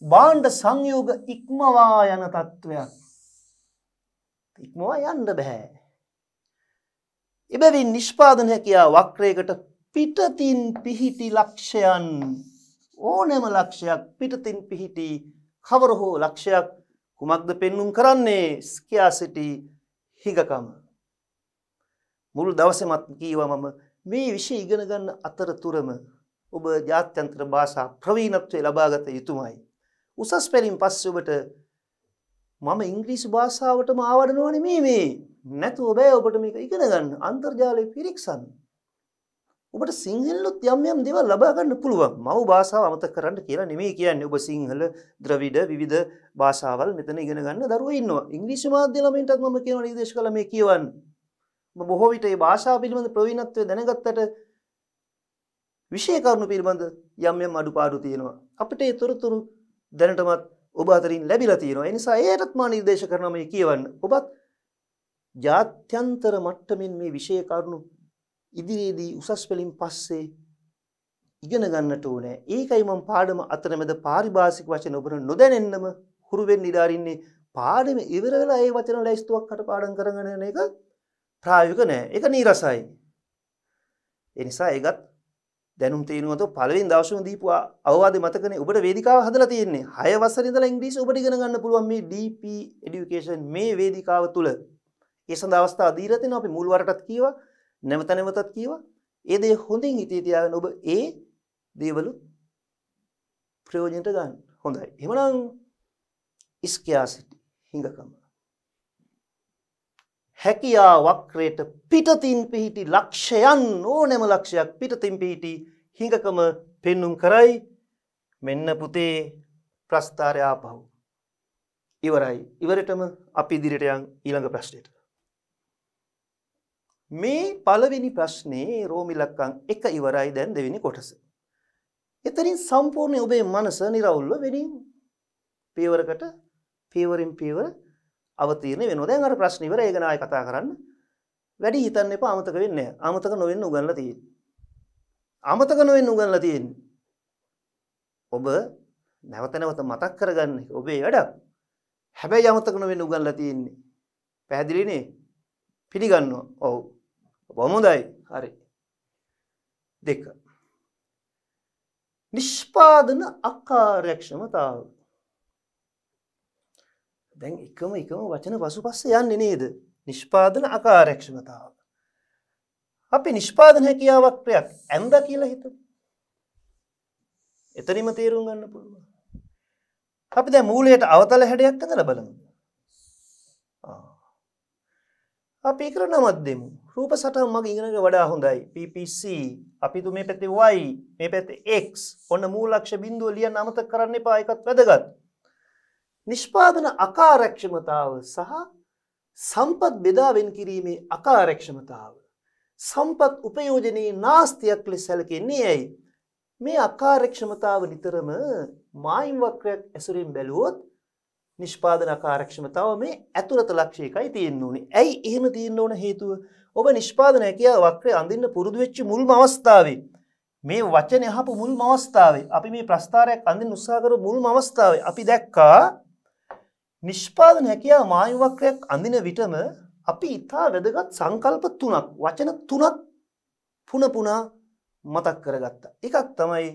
භාණ්ඩ සංයෝග ඉක්මවා යන තත්වයක්. ඉක්මවා යන්න බෑ. එබැවින් නිෂ්පාදන හැකියාව වක්‍රයකට පිටතින් පිහිටි ලක්ෂයන් ඕනෑම ලක්ෂයක් පිටතින් පිහිටි කවර හෝ ලක්ෂයක් කුමක්ද පෙන්눔 කරන්නේ ස්කියාසිටි හිඟකම. මුළු දවසේමත් කීවා මම මේ විෂය ඉගෙන ගන්න අතරතුරම ඔබ ජාත්‍යන්තර භාෂා ප්‍රවීණත්වය ලබාගත යුතුමයි. උසස් පෙළින් පස්සේ ඔබට මම ඉංග්‍රීසි භාෂාවටම ආවඩනවා නෙමෙයි මේ. නැතුව බෑ ඔබට මේක ඉගෙන ගන්න. අන්තර්ජාලය පිරික්සන්න. ඔබට සිංහලෙත් යම් යම් දේවල් ලබා ගන්න පුළුවන්. මව් භාෂාව අමතක කරන්න කියලා නෙමෙයි කියන්නේ. ඔබ සිංහල, ද්‍රවිඩ, විවිධ භාෂාවල් මෙතන ඉගෙන ගන්න දරුවෝ ඉන්නවා. ඉංග්‍රීසි මාධ්‍ය ළමයින්ටත් මම කියනවා නිර්දේශ කළා මේ කියවන්න. ඔබ බොහෝ විට මේ භාෂාව පිළිබඳ ප්‍රවීණත්වය දැනගත්තට විෂය කරුණු පිළිබඳ යම් යම් අඩුපාඩු තියෙනවා. අපිට ඒ තොරතුරු දැනටමත් ඔබ අතරින් ලැබිලා තියෙනවා. ඒ නිසා ඒකටත් මා නිර්දේශ කරනවා මේ කියවන්න. ඔබත් ජාත්‍යන්තර මට්ටමින් මේ විෂය කරුණු ඉදිරියේදී උසස් පෙළින් පස්සේ ඉගෙන ගන්නට ඕනේ. ඒකයි මම පාඩම අතරමැද පාරිභාෂික වචන ඔබට නොදැනෙන්නම හුරු වෙන්න ඉඩ අරින්නේ. පාඩම ඉවර වෙලා ඒ වචන ලැයිස්තුවක් කටපාඩම් කරගෙන යන එක ප්‍රායෝගික නෑ. ඒක නීරසයි. ඒ නිසා ඒකත් දැනුම් තේනුවත පළවෙනි දවසේම දීපු අවවාදේ මතකනේ ඔබට වේදිකාව හදලා තියෙන්නේ. 6 වසරේ ඉඳලා ඉංග්‍රීසි ඔබට ඉගෙන ගන්න පුළුවන් මේ DP education මේ වේදිකාව තුල. ඒ සඳහා අවස්ථා දීලා තිනවා අපි මුල් වරටත් කීවා, නැවත නැවතත් කීවා. ඒ දේ හොඳින් හිතේ තියාගෙන ඔබ ඒ දේවලු ප්‍රයෝජනට ගන්න. හොඳයි. එහෙමනම් ස්කියාසිටි හිඟකම. හැකියා වක්‍රයට පිටතින් පිහිටි ලක්ෂයන් ඕනෑම ලක්ෂයක් පිටතින් පිහිටි හිඟකම පෙන්눔 කරයි. මෙන්න පුතේ ප්‍රස්තාරය ආපහු. ඉවරයි. ඉවරටම අපි ඉදිරියට යන් ඊළඟ ප්‍රශ්නෙට. මේ පළවෙනි ප්‍රශ්නේ රෝම ඉලක්කම් 1 ඉවරයි. දැන් දෙවෙනි කොටස. එතනින් සම්පූර්ණ ඔබේ මනස නිරවුල්ව වෙනින් පියවරකට පියවරින් පියවර අවතීර්ණ වෙනවා. දැන් අර ප්‍රශ්න ඉවර. ඒක නායි කතා කරන්න. වැඩි හිතන්න එපා. අමතක වෙන්නේ නැහැ. අමතක නොවෙන්න උගන්ලා තියෙන්නේ. අමතක නොවෙන්න උගන්ලා තියෙන්නේ. ඔබ නැවත නැවත මතක් කරගන්න එක ඔබේ වැඩක්. හැබැයි අමතක නොවෙන්න උගන්ලා තියෙන්නේ. පැහැදිලිනේ? පිළිගන්නවා. ඔව්. බොහොම හොඳයි. හරි. 2. නිෂ්පාදන අකාර්යක්ෂමතාව. දැන් එකම වචන පසුපස්සේ යන්නේ නේද? නිෂ්පාදන අකාර්යක්ෂමතාව. අපි නිෂ්පාදන හැකියාවක් ප්‍රයක් ඇඳ කියලා හිතමු. එතනින්ම තේරුම් ගන්න පුළුවන්. අපි දැන් මූලයට අවතල හැඩයක් ඇඳලා බලමු. අපි ඒකට නමක් දෙමු. රූප සටහන් මගේ ඉගෙනක වඩා හොඳයි. PPC. අපි තු මේ පැත්තේ Y, මේ පැත්තේ X. ඔන්න මූලාක්ෂ බිඳුව ලියන්න අමතක කරන්න එපා. ඒකත් වැදගත්. නිෂ්පාදන අකාර්යක්ෂමතාව සහ සම්පත් බෙදා වෙන් කිරීමේ අකාර්යක්ෂමතාව. සම්පත් උපයෝජනයේ නාස්තියක් ලෙස සැලකෙන්නේ ඇයි? මේ අකාර්යක්ෂමතාව නිතරම මායිම් වක්‍රයක් ඇසුරින් බැලුවොත් නිෂ්පාදන අකාර්යක්ෂමතාව මේ ඇතුළත ලක්ෂයකයි තියෙන්න ඕනේ. ඇයි එහෙම තියෙන්න ඕන හේතුව? ඔබ නිෂ්පාදන හැකියාව වක්‍රය අඳින්න පුරුදු වෙච්ච මුල්ම අවස්ථාවේ මේ වචනේ අහපු මුල්ම අවස්ථාවේ අපි මේ ප්‍රස්තාරයක් අඳින්න උත්සාහ කරපු මුල්ම අවස්ථාවේ අපි දැක්කා නිෂ්පාදන හැකියාව මායිම් වක්‍රයක් අඳින විටම අපි ඉතා වැදගත් සංකල්ප 3ක් වචන 3ක් පුන මතක් කරගත්තා. එකක් තමයි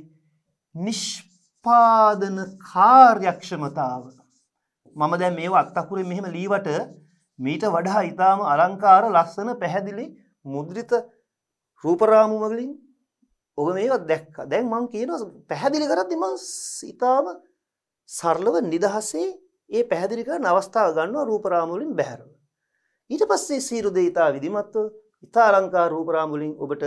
නිෂ්පාදන කාර්යක්ෂමතාව. මම දැන් මේව අත්අකුරෙන් මෙහෙම ලීවට මීට වඩා ඊටාම අලංකාර ලස්සන පැහැදිලි මුද්‍රිත රූපරාමු වලින් ඔබ මේක දැක්කා. දැන් මම කියනවා පැහැදිලි කරද්දි මම ඊටාම සරලව නිදහසේ ඒ පැහැදිලි කරන අවස්ථාව ගන්නවා රූපරාමු වලින් බැහැරව. ඊට පස්සේ සීරු දෙයිතා විදිමත්ව ඊටා අලංකාර රූපරාමු වලින් ඔබට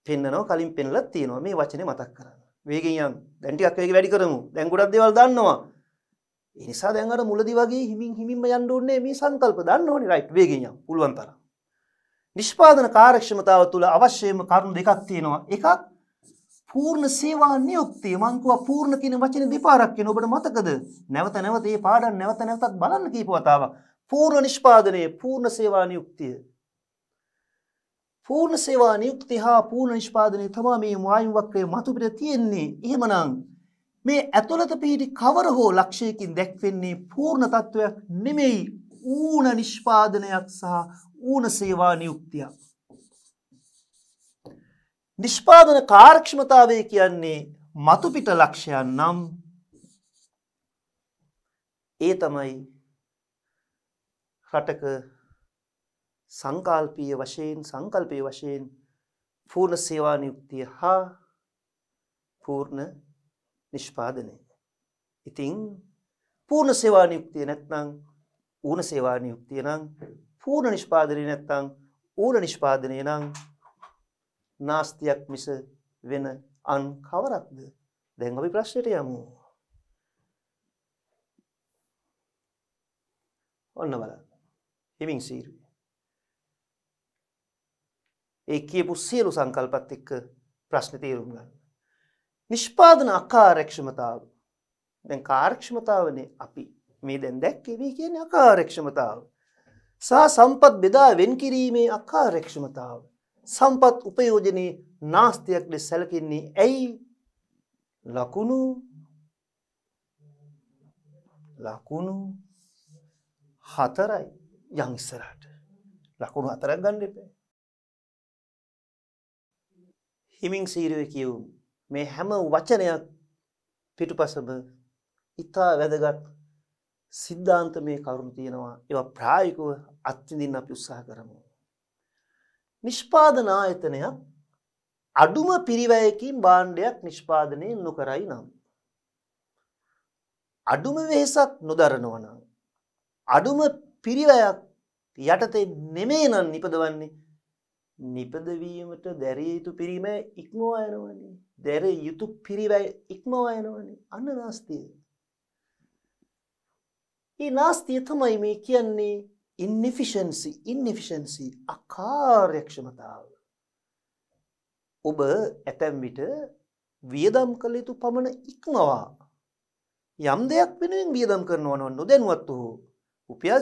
පෙන්නනවා. කලින් පෙන්නලා තියෙනවා. මේ වචනේ මතක් කරගන්න. වේගෙන් යන්න. දැන් ටිකක් වේගෙ වැඩි කරමු. දැන් ගොඩක් දේවල් දන්නවා. ඒ නිසා දැන් අර මුලදි වගේ හිමින්ම යන්න ඕනේ මේ සංකල්ප දන්නවනේ. රයිට්. වේගෙන් යන්න. පුළුවන් තරම්. නිෂ්පාදන කාර්යක්ෂමතාව තුළ අවශ්‍යම කරුණු දෙකක් තියෙනවා. එකක් පූර්ණ සේවා නියුක්තිය. මං කිව්වා පූර්ණ කියන වචනේ දෙපාරක් කියන ඔබට මතකද? නැවත නැවත මේ පාඩම් නැවත නැවතත් බලන්න කීප වතාවක්. පූර්ණ නිෂ්පාදනයේ පූර්ණ සේවා නියුක්තිය. පූර්ණ සේවා නියුක්තිය හා පූර්ණ නිෂ්පාදනයේ තමයි මේ මායිම් වක්‍රයේ මතු පිට තියෙන්නේ. එහෙමනම් මේ ඇතුළත පිහිටි කවර හෝ ලක්ෂයකින් දැක්වෙන්නේ පූර්ණ තත්වයක් නෙමෙයි ඌන නිෂ්පාදනයක් සහ ඌන සේවා නියුක්තියක්. නිෂ්පාදන කාර්යක්ෂමතාවය කියන්නේ මතුපිට ලක්ෂයන් නම් ඒ තමයි රටක සංකල්පීය වශයෙන් පූර්ණ සේවා නියුක්තිය හා පූර්ණ නිෂ්පාදනය. ඉතින් පූර්ණ සේවා නියුක්තිය නැත්නම් ඌන සේවා නියුක්තිය නම් පූර්ණ නිෂ්පාදනය නැත්නම් ඌන නිෂ්පාදනය නම් නාස්තියක් මිස වෙන අන් කවරක්ද? දැන් අපි ප්‍රශ්නෙට යමු. ඔන්න බලන්න. හිමින් සීරුවේ. ඒ කියපු සියලු සංකල්පත් එක්ක ප්‍රශ්නේ තේරුම් ගන්න. නිෂ්පාදන අකාර්යක්ෂමතාව. දැන් කාර්යක්ෂමතාවනේ අපි මේ දැන් දැක්කේ මේ කියන්නේ අකාර්යක්ෂමතාව. සහ සම්පත් බෙදා වෙන් කිරීමේ අකාර්යක්ෂමතාව. සම්පත් උපයෝජනයේ නාස්තියක් ලෙස සැලකෙන්නේ ඇයි? ලකුණු 4යි යන් ඉස්සරහට. ලකුණු 4ක් ගන්න එපා. හිමින් සීරුවේ කියවමු. මේ හැම වචනයක් පිටුපසම ඉතා වැදගත් සිද්ධාන්තමය කරුණු තියෙනවා. ඒවා ප්‍රායෝගිකව අත්විඳින්න අපි උත්සාහ කරමු. නිෂ්පාදන ආයතනයක් අඩුම පිරිවැයකින් භාණ්ඩයක් නිෂ්පාදනය නොකරයි නම්, අඩුම වෙහෙසක් නොදරනවා නම්, අඩුම පිරිවැයක් යටතේ නෙමෙයි නම් නිපදවන්නේ, නිපදවීමට දැරිය යුතු පිරිවැය ඉක්මවා යනවනේ. දැරිය යුතු පිරිවැය ඉක්මවා යනවනේ. අන්න නාස්තිය. මේ නාස්තිය තමයි මේ කියන්නේ inefficiency අකාර්යක්ෂමතාව. ඔබ ඇතැම් විට වියදම් කළ යුතු පමණ ඉක්මවා යම් දෙයක් වෙනුවෙන් වියදම් කරනවා නම් නොදැනුවත් වූ රුපියල්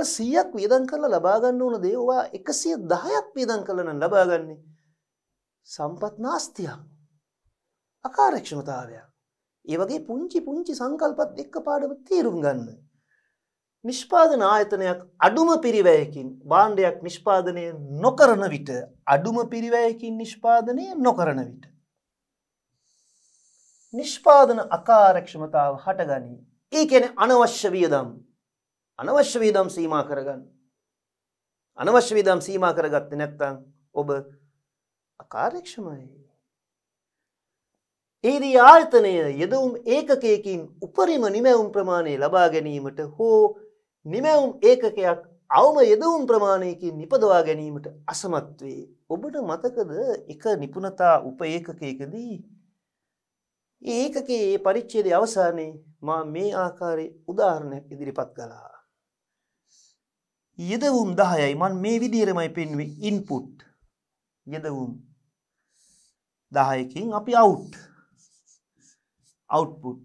100ක් වියදම් කරලා ලබා ගන්න ඕන දේ ඔයා 110ක් වියදම් කරලා නම් ලබා ගන්නේ. සම්පත් නාස්තියක්, අකාර්යක්ෂමතාවයක්. ඒ වගේ පුංචි සංකල්පත් එක්ක පාඩම තේරුම් ගන්න. නිෂ්පාදන ආයතනයක් අඩුම පිරිවැයකින් භාණ්ඩයක් නිෂ්පාදනය නොකරන විට, නිෂ්පාදන අකාර්යක්ෂමතාව හටගනී. ඒ කියන්නේ අනවශ්‍ය වියදම් සීමා කරගන්න. අනවශ්‍ය වියදම් සීමා කරගත්තේ නැත්නම් ඔබ අකාර්යක්ෂමයි. ඒදී ආයතනය යෙදවුම් ඒකකයකින් උපරිම නිමැවුම් ප්‍රමාණය ලබා ගැනීමට හෝ නිමැවුම් ඒකකයක් අවම යෙදවුම් ප්‍රමාණයකින් නිපදවා ගැනීමට අසමත් වේ. ඔබට මතකද එක නිපුණතා උප ඒකකයකදී ඒකකයේ පරිච්ඡේදයේ අවසානයේ මා මේ ආකාරයේ උදාහරණයක් ඉදිරිපත් කළා. යෙදවුම් 10යි මම මේ විදිහටමයි පෙන්වුවේ ඉන්පුට්. යෙදවුම් 10කින් අපි output.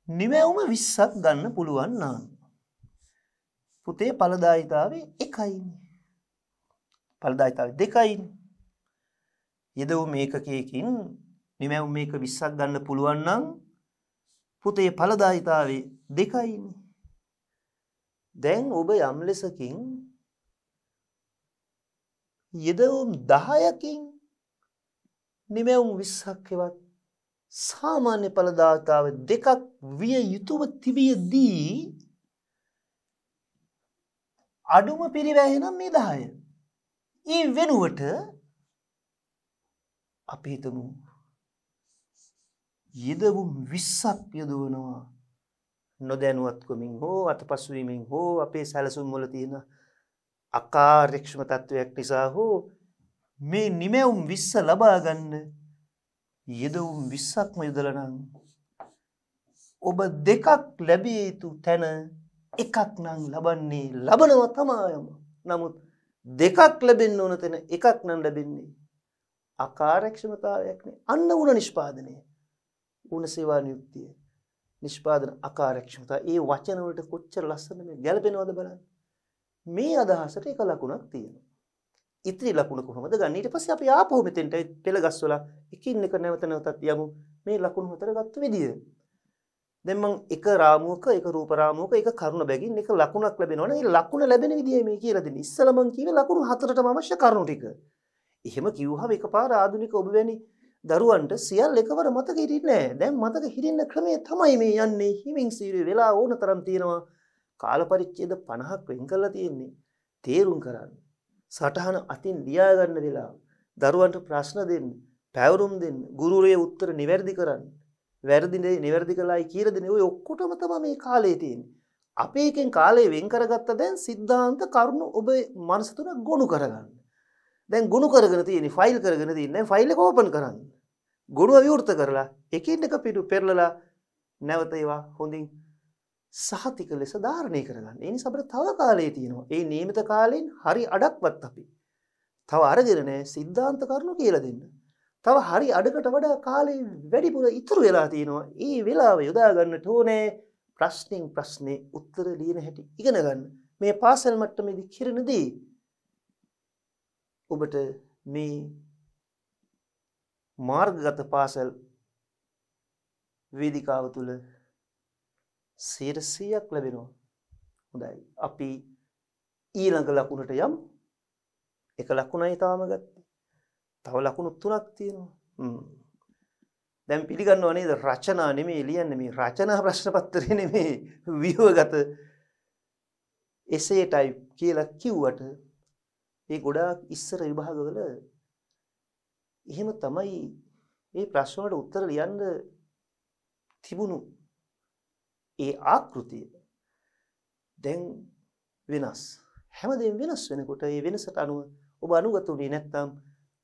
නිමැවුම 20ක් ගන්න පුළුවන් නම් පුතේ ඵලදායීතාවය 1යිනේ. ඵලදායීතාවය 2යිනේ. යෙදවුම් ඒකකයකින් නිමැවුම් මේක 20ක් ගන්න පුළුවන් නම් පුතේ ඵලදායීතාවය 2යිනේ. දැන් ඔබ යම් ලෙසකින් යෙදවුම් 10කින් නිමැවුම් 20ක් හෙවත් සාමාන්‍ය ඵලදායීතාව 2ක් විය යුතුව තිබියදී අඩුම පිරිවැය නම් මේ 10. ඒ වෙනුවට අපි හිතමු යෙදවුම් 20ක් යොදවනවා. නොදැනුවත්කමින් හෝ අතපසුවීමෙන් හෝ අපේ සැලසුම් වල තියෙන අකාර්යක්ෂම තත්වයක් නිසා හෝ මේ නිමැවුම් 20 ලබා ගන්න යෙදවුම් 20ක්ම යොදලා නම් ඔබ 2ක් ලැබිය යුතු තැන එකක් නම් ලබනවා තමයි. නමුත් 2ක් ලැබෙන්න ඕන තැන එකක් නම් ලැබෙන්නේ අකාර්යක්ෂමතාවයක් නේ. අන්න උන නිෂ්පාදනය, උන සේවා නියුක්තිය, නිෂ්පාදන අකාර්යක්ෂමතාව. ඒ වචන වලට කොච්චර ලස්සන මේ ගැලපෙනවද බලන්න. මේ අදහසට එක ලකුණක් තියෙනවා. ඉතිරි ලකුණ කොහොමද ගන්න? ඊට පස්සේ අපි ආපහු මෙතෙන්ට පෙළ ගස්වලා එකින් එක නැවත නැවතත් යමු මේ ලකුණු හතර ගත්ත විදිය. දැන් මම එක රාමුවක එක රූප රාමුවක එක කරුණ බැගින් එක ලකුණක් ලැබෙනවනේ. ඒ ලකුණ ලැබෙන විදිය මේ කියලා දෙන්නේ. ඉස්සෙල්ලා මම කිව්වේ ලකුණු හතරටම අවශ්‍ය කරුණු ටික. එහෙම කිව්වහම එකපාර ආධුනික ඔබ වැනි දරුවන්ට සියල්ල එකවර මතක හිටින්නේ නැහැ. දැන් මතක හිටින්න ක්‍රමය තමයි මේ යන්නේ. හිමින් සීරුවේ වෙලා ඕන තරම් තියෙනවා. කාල පරිච්ඡේද 50ක් වෙන් කරලා තියෙන්නේ. තේරුම් කරන්න. සටහන අතින් ලියා ගන්න වෙලාව. දරුවන්ට ප්‍රශ්න දෙන්න, පැවරුම් දෙන්න, ගුරුවරයා උත්තර නිවැරදි කරන්න. වැරදිනේ නිවැරදි කළායි කියලා දෙන්නේ. ඔය ඔක්කොටම තමයි මේ කාලේ තියෙන්නේ. අපි එකෙන් කාලේ වෙන් කරගත්ත දැන් සිද්ධාන්ත කරුණු ඔබ මනස තුන ගොනු කරගන්න. දැන් ගොනු කරගෙන තියෙන්නේ ෆයිල් කරගෙන තියෙන්නේ. දැන් ෆයිල් එක ඕපන් කරන්න. ගොනුව විවෘත කරලා එකින් එක පිටු පෙරලලා නැවත ඒවා හොඳින් සහතික ලෙස ධාරණය කරගන්න. ඒ නිසා අපිට තව කාලය තියෙනවා. ඒ නියමිත කාලෙන් හරි අඩක්වත් අපි තව අරගෙන නැහැ සිද්ධාන්ත කරුණු කියලා දෙන්න. තව හරි අඩකට වඩා කාලේ වැඩිපුර ඉතුරු වෙලා තියෙනවා. ඒ වෙලාව යොදා ගන්නට ඕනේ ප්‍රශ්نين ප්‍රශ්නේ උත්තර ලියන හැටි ඉගෙන ගන්න. මේ පාසල් මට්ටමේදී කිරණදී ඔබට මේ මාර්ගගත පාසල් වේදිකාව තුල 100%ක් ලැබෙනවා. හොඳයි. අපි ඊළඟ ලකුණට යමු. එක ලකුණයි තාම ගත්තේ. තව ලකුණු 3ක් තියෙනවා. දැන් පිළිගන්නව නේද රචනා නෙමෙයි ලියන්නේ මේ රචනා ප්‍රශ්න පත්‍රය නෙමෙයි ව්‍යුහගත එසේ ටයිප් කියලා කිව්වට ඒ ගොඩාක් ඉස්සර විභාගවල එහෙම තමයි මේ ප්‍රශ්න වලට උත්තර ලියන්න තිබුණු ඒ ආකෘතිය දැන් වෙනස් හැමදේම වෙනස් වෙනකොට ඒ වෙනසට අනුව ඔබ අනුගත වුණේ නැත්නම්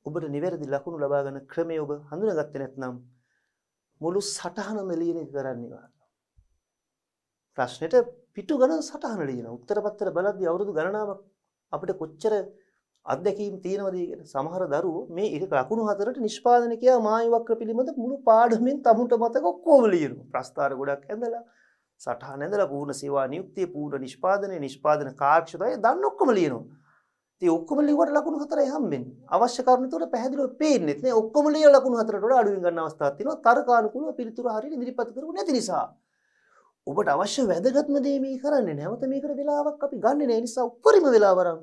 ඔබට නිවැරදි ලකුණු ලබා ගන්න ක්‍රමය ඔබ හඳුනාගත්තේ නැත්නම් මුළු සටහනම ලියන එක කරන්නේ වා. ප්‍රශ්නෙට පිටු ගණන් සටහන ලියන උත්තර පත්‍ර බලද්දී අවුරුදු ගණනාවක් අපිට කොච්චර අත්දැකීම් තියෙනවද කියන සමහර දරුවෝ මේ ඉර ලකුණු හතරට නිෂ්පාදනය කියා මායි වක්‍ර පිළිබඳ මුළු පාඩමෙන් තමුන්ට මතක ඔක්කොම ලියනවා. ප්‍රස්තාර ගොඩක් ඇඳලා සටහන ඇඳලා පූර්ණ සේවා නියුක්තිය පූර්ණ නිෂ්පාදන කාර්යක්ෂමතාවය දන්න ඔක්කොම ලියනවා. ඉතින් ඔක්කොම ලියුවට ලකුණු හතරයි හම්බෙන්නේ. අවශ්‍ය කරුණු තුන පැහැදිලිව පේන්නේ නැහැ. ඔක්කොම ලියලා ලකුණු හතරට වඩා අඩුවෙන් ගන්න අවස්ථාවක් තියෙනවා. තර්කානුකූලව පිළිතුරු හරියට ඉදිරිපත් කරුවේ නැති නිසා. ඔබට අවශ්‍ය වැදගත්ම දේ මේ කරන්නේ නැවත මේකට වෙලාවක් අපි ගන්නෙ නැහැ. ඒ නිසා උපරිම වෙලාව වරන්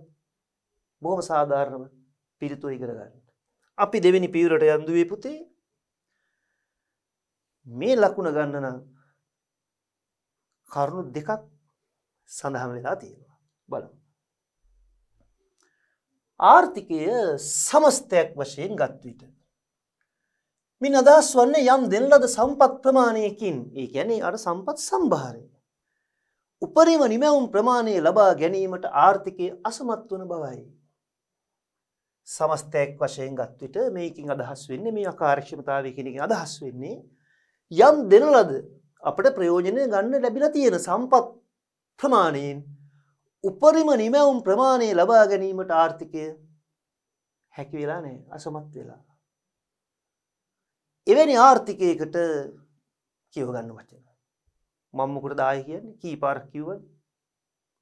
බොහොම සාධාරණව පිළිතුරු ඉගෙන ගන්න. අපි දෙවෙනි පියවරට යන්දුවේ පුතේ. මේ ලකුණ ගන්න නම් කරුණු දෙකක් සඳහන් වෙලා තියෙනවා. බලමු. ආර්ථිකය සමස්තයක් වශයෙන් ගත් විට මින් අදහස් වන්නේ යම් දෙන ලද සම්පත් ප්‍රමාණයකින් ඒ කියන්නේ අර සම්පත් සම්භාරය උපරිම නිමැවුම් ප්‍රමාණය ලබා ගැනීමට ආර්ථිකය අසමත් වන බවයි. සමස්තයක් වශයෙන් ගත් විට මේකින් අදහස් වෙන්නේ මේ අකාර්යක්ෂමතාවය කියන එකෙන් අදහස් වෙන්නේ යම් දෙන ලද අපිට ප්‍රයෝජන ගන්න ලැබිලා තියෙන සම්පත් ප්‍රමාණයෙන් උපරිම නිමැවුම් ප්‍රමාණය ලබා ගැනීමට ආර්ථිකය හැකි වෙලා නැහැ අසමත් වෙලා. එවැනි ආර්ථිකයකට කියව ගන්න වචන. මම මොකටද ආයේ කියන්නේ? කී පාරක් කිව්වද?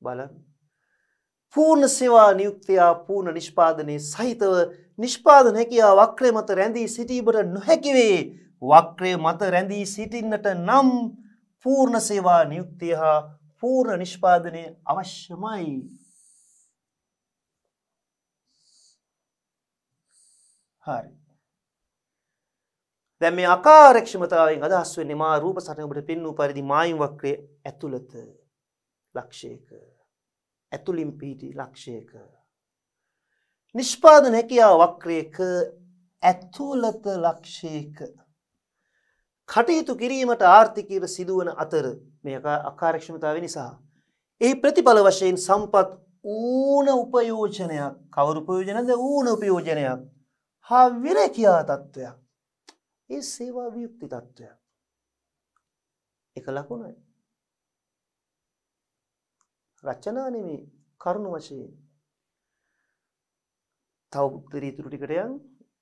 බලන්න. පූර්ණ සේවා නියුක්තිය පූර්ණ නිෂ්පාදනයේ සහිතව නිෂ්පාදන හැකියාව වක්‍රය මත රැඳී සිටීමට නොහැකි වේ. වක්‍රය මත රැඳී සිටින්නට නම් පූර්ණ සේවා නියුක්තිය හා පූර්ණ නිෂ්පාදනය අවශ්‍යමයි. හරි. දැන් මේ අකාර්යක්ෂමතාවයෙන් අදහස් වෙන්නේ මා රූප සටහන ඔබට පෙන්වූ පරිදි මායිම් වක්‍රයේ ඇතුළත ලක්ෂයක ඇතුළින් පිහිටි ලක්ෂයක නිෂ්පාදන හැකියාව වක්‍රයක ඇතුළත ලක්ෂයක කටයුතු කිරීමට ආර්ථිකීව සිදුවන අතර මේ අකාර්යක්ෂමතාවය නිසා ඒ ප්‍රතිඵල වශයෙන් සම්පත් ඌන උපයෝජනයක් කවර උපයෝජනද ඌන උපයෝජනයක් හා විරකියා තත්වයක් ඒ සේවා වියුක්ති තත්වයක් එක ලකුණයි රචනා නෙමේ කරුණු වශයෙන් තව උත්තරීතුරු ටිකට යන්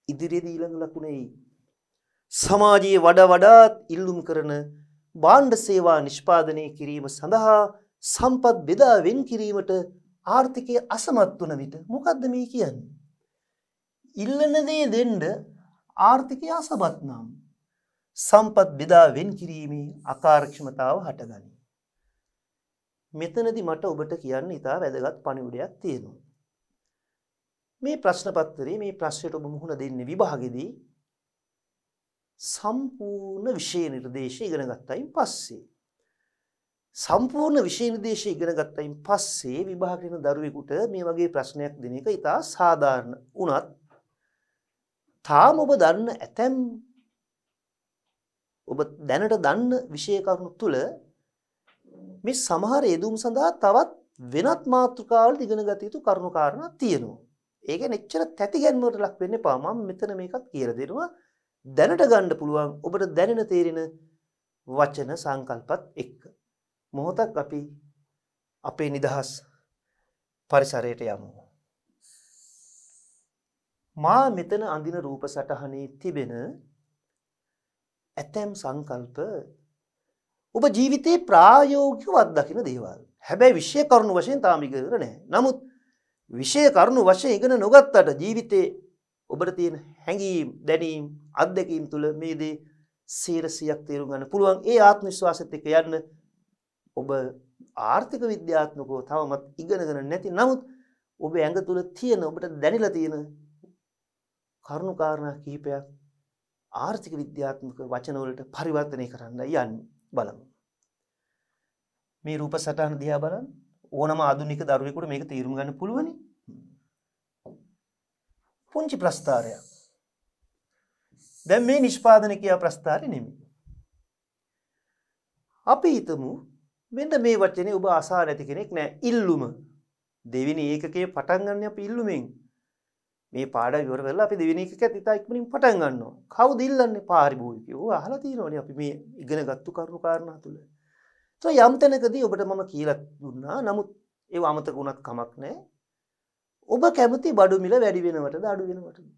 ඉදිරියේදී ඊළඟ ලකුණේ සමාජයේ වඩාත් ඉල්ලුම් කරන භාණ්ඩ සේවා නිෂ්පාදනය කිරීම සඳහා සම්පත් බෙදා වෙන් කිරීමට ආර්ථිකය අසමත් වන විට මොකද්ද මේ කියන්නේ? ඉල්ලන දේ දෙන්න ආර්ථිකය අසමත් නම් සම්පත් බෙදා වෙන් කිරීමේ අකාර්යක්ෂමතාව හටගනී. මෙතනදී මට ඔබට කියන්න ඉතා වැදගත් පණිවිඩයක් තියෙනවා. මේ ප්‍රශ්න පත්‍රයේ මේ ප්‍රශ්නයට ඔබ මුහුණ දෙන්නේ විභාගෙදී සම්පූර්ණ විෂය නිර්දේශය ඉගෙන ගත්තයින් පස්සේ. සම්පූර්ණ විෂය නිර්දේශය ඉගෙන ගත්තයින් පස්සේ විභාගයට එන දරුවෙකුට මේ වගේ ප්‍රශ්නයක් දෙන එක ඉතා සාධාරණ වුණත් තාම ඔබ දන්න ඇතැම් ඔබ දැනට දන්න විෂය කරුණු තුල මේ සමහර යෙදුම් සඳහා තවත් වෙනත් මාතෘකාවල ඉගෙන ගත යුතු කරුණු කාරණා තියෙනවා. ඒක නෙච්චර තැති ගැන්මකට ලක් වෙන්න එපා. මම මෙතන මේකත් කියලා දෙනවා. දැනට ගන්න පුළුවන් ඔබට දැනෙන තේරෙන වචන සංකල්පත් එක්ක. මොහොතක් අපි අපේ නිදහස් පරිසරයට යමු. මා මෙතන අඳින රූප සටහනේ තිබෙන ඇතැම් සංකල්ප ඔබ ජීවිතේ ප්‍රායෝගිකව අත්දකින දේවල්. හැබැයි විෂය කරුණු වශයෙන් තාම ඉගෙන නැහැ. නමුත් විෂය කරුණු වශයෙන් ඉගෙන නොගත්තට ජීවිතේ ඔබට තියෙන හැඟීම්, දැනීම්, අත්දැකීම් තුළ මේ දේ 100% තේරුම් ගන්න පුළුවන්. ඒ ආත්ම විශ්වාසෙත් එක්ක යන්න ඔබ ආර්ථික විද්‍යාත්මකව තවමත් ඉගෙනගෙන නැති නමුත් ඔබ ඇඟ තුළ තියෙන ඔබට දැනෙලා තියෙන කරුණු කාරණා කිහිපයක් ආර්ථික විද්‍යාත්මක වචන වලට පරිවර්තනය කරන්න යන්නේ. බලමු. මේ රූප සටහන දිහා බලන්න. ඕනම ආධුනික දරුවෙකුට මේක තේරුම් ගන්න පුළුවනි. පුංචි ප්‍රස්තාරයක්. දැන් මේ නිෂ්පාදනය කියා ප්‍රස්තාරය නෙමෙයි. අපි හිතමු මෙන්න මේ වචනේ ඔබ අසා නැති කෙනෙක් නෑ. ඉල්ලුම. දෙවෙනි ඒකකයේ පටන් ගන්න අපි ඉල්ලුමෙන්. මේ පාඩම ඉවර වෙලා අපි දෙවෙනි එකකත් ඉතා ඉක්මනින් පටන් ගන්නවා. කවුද ඉල්ලන්නේ? පාරිභෝගිකයෝ. අහලා තියෙනවනේ අපි මේ ඉගෙනගත්තු කරුණු කාරණා තුල. යම් තැනකදී ඔබට මම කියලා දුන්නා. නමුත් ඒව අමතක වුණත් කමක් නැහැ. ඔබ කැමති බඩු මිල වැඩි වෙනවටද අඩු වෙනවටද?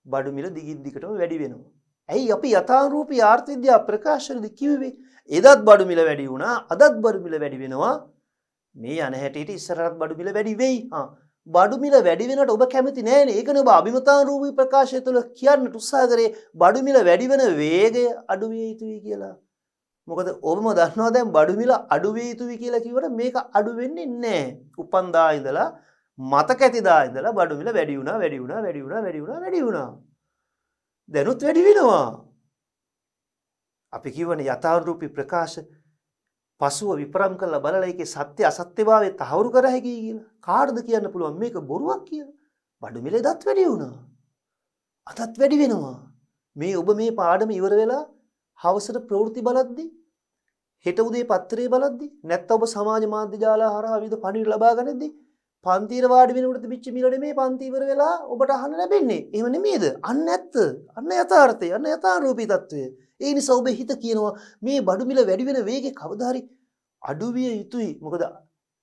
බඩු මිල දිගින් දිගටම වැඩි වෙනවා. ඇයි අපි යථාරූපී ආර්ථික විද්‍යා ප්‍රකාශනදී කිව්වේ? එදත් බඩු මිල වැඩි වුණා, අදත් බඩු මිල වැඩි වෙනවා. මේ යන හැටියට ඉස්සරහත් බඩු මිල වැඩි වෙයි. බඩු මිල වැඩි වෙනට ඔබ කැමති නෑනේ. ඒකනේ ඔබ අභිමතාරූපී ප්‍රකාශය තුළ කියන්න උත්සාහ කරේ බඩු මිල වැඩි වෙන වේගය අඩු විය යුතුයි කියලා. මොකද ඔබම දන්නවා දැන් බඩු මිල අඩු විය යුතුයි කියලා කිව්වට මේක අඩු වෙන්නේ නැහැ. උපන්දා ඉඳලා මතක ඇතිදා ඉඳලා බඩු මිල වැඩි වුණා. දැනුත් වැඩි වෙනවා. අපි කියවනේ යථාරූපී ප්‍රකාශ පසුව විපරම් කරලා බලලා ඒකේ සත්‍ය අසත්‍යභාවය තහවුරු කර හැකියි කියලා. කාටද කියන්න පුළුවන් මේක බොරුවක් කියලා? බඩු මිල දත් වැඩි වුණා. අදත් වැඩි වෙනවා. මේ ඔබ මේ පාඩම ඉවර වෙලා හවසට ප්‍රවෘත්ති බලද්දී හෙට උදේ පත්තරේ බලද්දී නැත්නම් ඔබ සමාජ මාධ්‍ය ජාල හරහා විවිධ පණිවිඩ ලබා ගන්නදී පන්තිර වාඩි වෙනකොට තිබිච්ච මිල නෙමේ පන්ති ඉවර වෙලා ඔබට අහන්න ලැබෙන්නේ. එහෙම නෙමේද? අන්න ඇත්ත. අන්න යථාර්ථය. අන්න යථාරූපී తত্ত্বය. ඒ නිසා ඔබේ හිත කියනවා මේ බඩු මිල වැඩි වෙන වේගය කවදා හරි අඩු විය යුතුයි. මොකද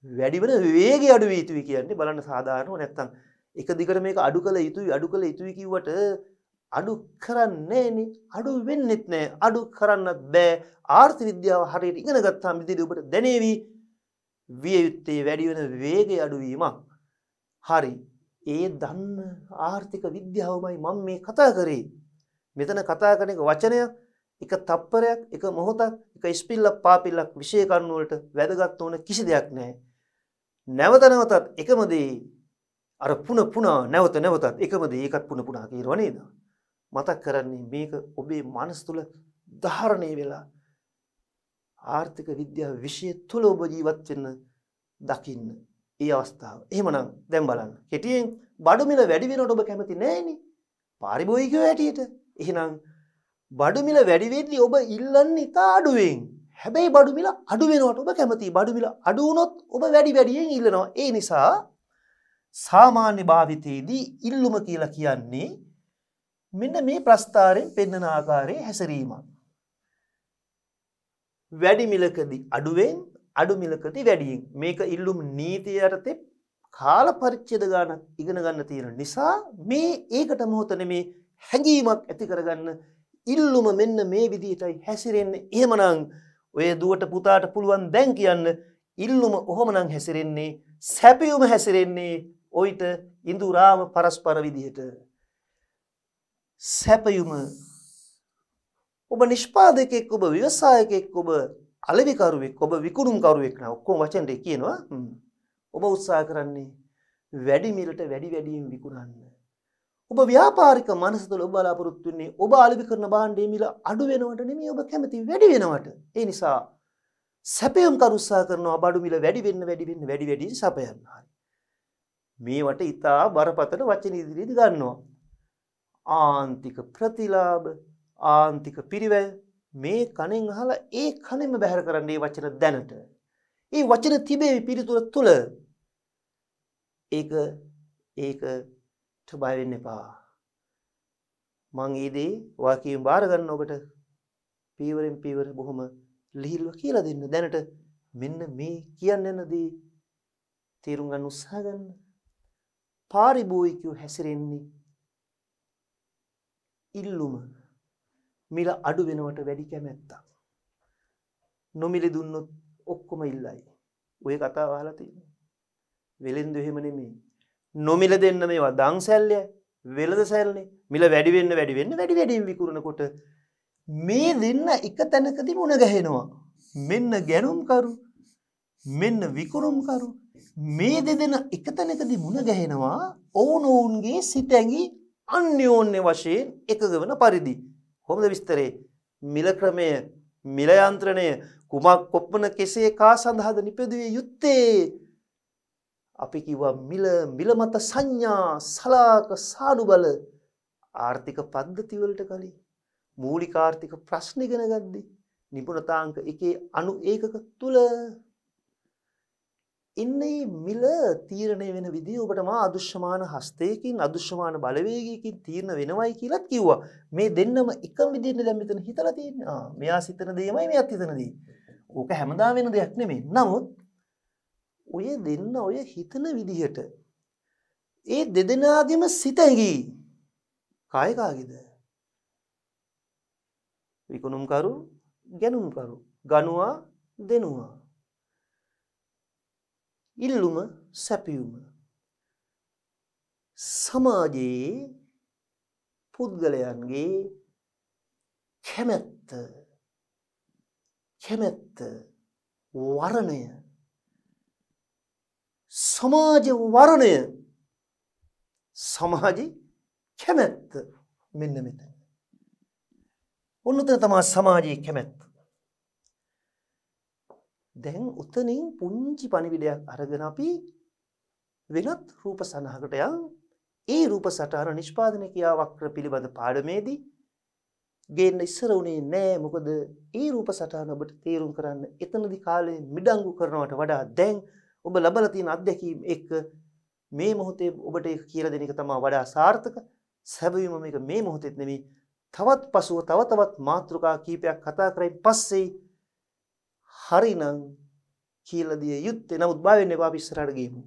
වැඩි වෙන වේගය අඩු විය යුතුයි කියන්නේ බලන්න සාධාරණව නැත්තම් එක දිගට මේක අඩු කළ යුතුයි කිව්වට අඩු කරන්නේ නේ. අඩු වෙන්නෙත් නෑ. අඩු කරන්නත් බෑ. ආර්ථික විද්‍යාව හරියට ඉගෙන ගත්තාම ඉතින් ඔබට දැනේවි විය යුත්තේ වැඩි වෙන වේගය අඩුවීමක්. හරි. ඒ දන්න ආර්ථික විද්‍යාවමයි මම මේ කතා කරේ. මෙතන කතා කරන එක වචනයක්, එක තප්පරයක්, එක මොහොතක්, එක ස්පිල්ලක් පාපිල්ලක් විශේෂ කරුණු වලට වැදගත් වුණ කිසි දෙයක් නැහැ. නැවත නැවතත් එකම දේ අර පුන නැවතත් එකම දේ ඒකත් පුන කියනවා නේද? මතක් කරන්නේ මේක ඔබේ මනස තුල ධාරණය වෙලා ආර්ථික විද්‍යාව විෂය තුල ඔබ ජීවත් වෙන්න දකින්න ඒ අවස්ථාව. එහෙමනම් දැන් බලන්න. කෙටියෙන් බඩු මිල වැඩි වෙනකොට ඔබ කැමති නෑනේ. පාරිභෝගිකයෝ හැටියට. එහෙනම් බඩු මිල වැඩි වෙද්දී ඔබ ඉල්ලන්නේ ඉතා අඩුවෙන්. හැබැයි බඩු මිල අඩු වෙනකොට ඔබ කැමතියි. බඩු මිල අඩු වුණොත් ඔබ වැඩියෙන් ඉල්ලනවා. ඒ නිසා සාමාන්‍ය භාවිතයේදී ඉල්ලුම කියලා කියන්නේ මෙන්න මේ ප්‍රස්තාරයෙන් පෙන්වන ආකාරයේ හැසිරීමක්. වැඩි මිලකදී අඩුවෙන්, අඩු මිලකදී වැඩියෙන්. මේක ඉල්ලුම් නීතිය යටතේ කාල පරිච්ඡේද ගානක් ඉගෙන ගන්න තියෙන නිසා මේ ඒකට මොහොත නෙමේ හැඟීමක් ඇති කරගන්න ඉල්ලුම මෙන්න මේ විදිහටයි හැසිරෙන්නේ. එහෙමනම් ඔය දුවට පුතාට පුළුවන් දැන් කියන්න ඉල්ලුම ඔහොමනම් හැසිරෙන්නේ, සැපයුම හැසිරෙන්නේ ඔයිට ඉඳුරාම පරස්පර විදිහට. සැපයුම ඔබ නිෂ්පාදකයෙක්, ඔබ ව්‍යවසායකයෙක්, ඔබ අලෙවිකරුවෙක්, ඔබ විකුණුම්කරුවෙක් නා ඔක්කොම වචන දෙක කියනවා. ඔබ උත්සාහ කරන්නේ වැඩි මිලට වැඩි වැඩියෙන් විකුණන්න. ඔබ ව්‍යාපාරික මනස තුළ ඔබ බලාපොරොත්තු වෙන්නේ ඔබ අලෙවි කරන භාණ්ඩයේ මිල අඩු වෙනවට නෙමෙයි, ඔබ කැමති වැඩි වෙනවට. ඒ නිසා සැපයුම් කරු උත්සාහ කරනවා බඩු මිල වැඩි වෙන්න වැඩි සපයන්න. මේවට ඉතා බරපතල වචන ඉදිරියට ගන්නවා. ආන්තික ප්‍රතිලාභ, ආන්තික පිරිවැය මේ කණෙන් අහලා ඒ කණෙන්ම බැහැර කරන්න මේ වචන දැනට. ඒ වචන තිබේ පිළිතුර තුල. ඒකට බය වෙන්න එපා. මං ඊදී වාක්‍යයෙන් බාර ගන්න ඔබට පීවරෙන් පීවර බොහොම ලිහිල්ව කියලා දෙන්න. දැනට මෙන්න මේ කියන්න යනදී තේරුම් ගන්න උත්සාහ ගන්න. පාරිභෝගිකයෝ හැසිරෙන්නේ ඉල්ලුම මිල අඩු වෙනවට වැඩි කැමැත්තක්. නොමිලේ දුන්නොත් ඔක්කොම ඉල්ලයි. ඔය කතාව අහලා තියෙනවා. වෙලෙන්දු එහෙම නෙමෙයි. නොමිල දෙන්න මේවා දන්සැල්ලය, වෙළඳ සැල්නේ. මිල වැඩි වැඩියෙන් විකුණනකොට මේ දෙන්න එක තැනකදී මුණ ගැහෙනවා. මෙන්න ගැනුම්කරු, මෙන්න විකුණුම්කරු, මේ දෙදෙනා එක තැනකදී මුණ ගැහෙනවා. ඔවුනොවුන්ගේ සිතැඟි අන්‍යෝන්‍ය වශයෙන් එකග වන පරිදි. කොහොමද විස්තරේ? මිල ක්‍රමය, මිල යන්ත්‍රණය කුමක් කොපමණ කෙසේ කා සඳහාද නිපදවිය යුත්තේ? අපි කිව්වා මිල මත සංඥා, සලාක, සාඩු බල ආර්ථික පද්ධති වලට කලින් මූලික ආර්ථික ප්‍රශ්න ඉගෙන ගද්දී නිපුණතාංක 1 අණු ඒකක තුල ඉන්නේ මිල තීරණය වෙන විදිහ ඔබට මා අදුෂ්‍යමාන හස්තයකින්, අදුෂ්‍යමාන බලවේගයකින් තීරණ වෙනවයි කියලාත් කිව්වා. මේ දෙන්නම එකම විදිහට දැන් මෙතන හිතලා තියෙන්නේ. මෙයා සිතන දෙයමයි මෙයාත් හිතන දෙය. ඕක හැමදාම වෙන දෙයක් නෙමෙයි. නමුත් ඔය දෙන්න ඔය හිතන විදිහට ඒ දෙදෙනාගේම සිතැඟි කායකාගේද? විකුණුම්කරු, ගැනුම්කරු, ගනුවා, දෙනුවා. ඉල්ලුම, සැපයුම. සමාජයේ පුද්ගලයන්ගේ කැමැත්ත, වර්ණය, සමාජ වර්ණය, සමාජී කැමැත්ත මෙන්න මෙතන. උන්නතන තමයි සමාජයේ කැමැත්ත. දැන් උතනින් පුංචි පණිවිඩයක් අරගෙන අපි වෙනත් රූප සටහනකට යන්. ඒ රූප සටහන නිෂ්පාදනය කියා වක්‍ර පිළිබඳ පාඩමේදී ගේන්න ඉස්සර උනේ නෑ. මොකද ඒ රූප සටහන ඔබට තේරුම් කරන්න එතනදී කාලේ මිඩංගු කරනවට වඩා දැන් ඔබ ලබලා තියෙන අත්දැකීම් එක්ක මේ මොහොතේ ඔබට ඒක කියලා දෙන එක තමයි වඩා සාර්ථක. සැබවින්ම මේක මේ මොහොතෙත් නෙමෙයි, තවත් පසුව තවත් මාතෘකා කීපයක් කතා කරයින් පස්සේ හරිනම් කියලා දිය යුත්තේ. නමුත් බය වෙන්න එපා, අපි ඉස්සරහට ගියමු.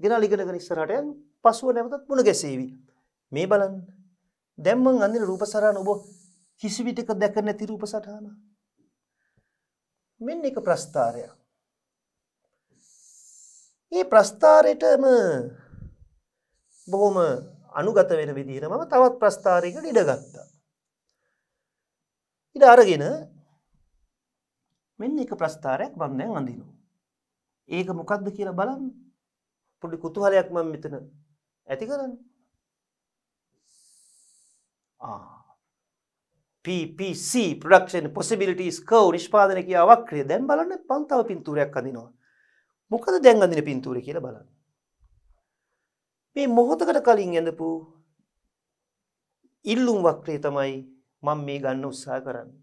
ගෙනල් ඉගෙනගෙන ඉස්සරහට යන් පසුව නැවතත් මුණ ගැසෙවි. මේ බලන්න. දැන් මං අඳින රූප සටහන ඔබ කිසි විටක දැක නැති රූප සටහන. මෙන්න එක ප්‍රස්තාරයක්. මේ ප්‍රස්තාරයටම බොහොම අනුගත වෙන විදිහට මම තවත් ප්‍රස්තාරයකට ඉඩ ගත්තා. ඉඩ අරගෙන මෙන්න එක ප්‍රස්තාරයක් මම දැන් අඳිනවා. ඒක මොකක්ද කියලා බලන්න. පොඩි කුතුහලයක් මම මෙතන ඇති කරන්නේ. PPC production possibilities curve නිෂ්පාදනය කියා වක්‍රය. දැන් බලන්න මම තව පින්තූරයක් අඳිනවා. මොකද දැන් අඳින පින්තූරය කියලා බලන්න. මේ මොහොතකට කලින් ඇඳපු ඉල්ලුම් වක්‍රය තමයි මම මේ ගන්න උත්සාහ කරන්නේ.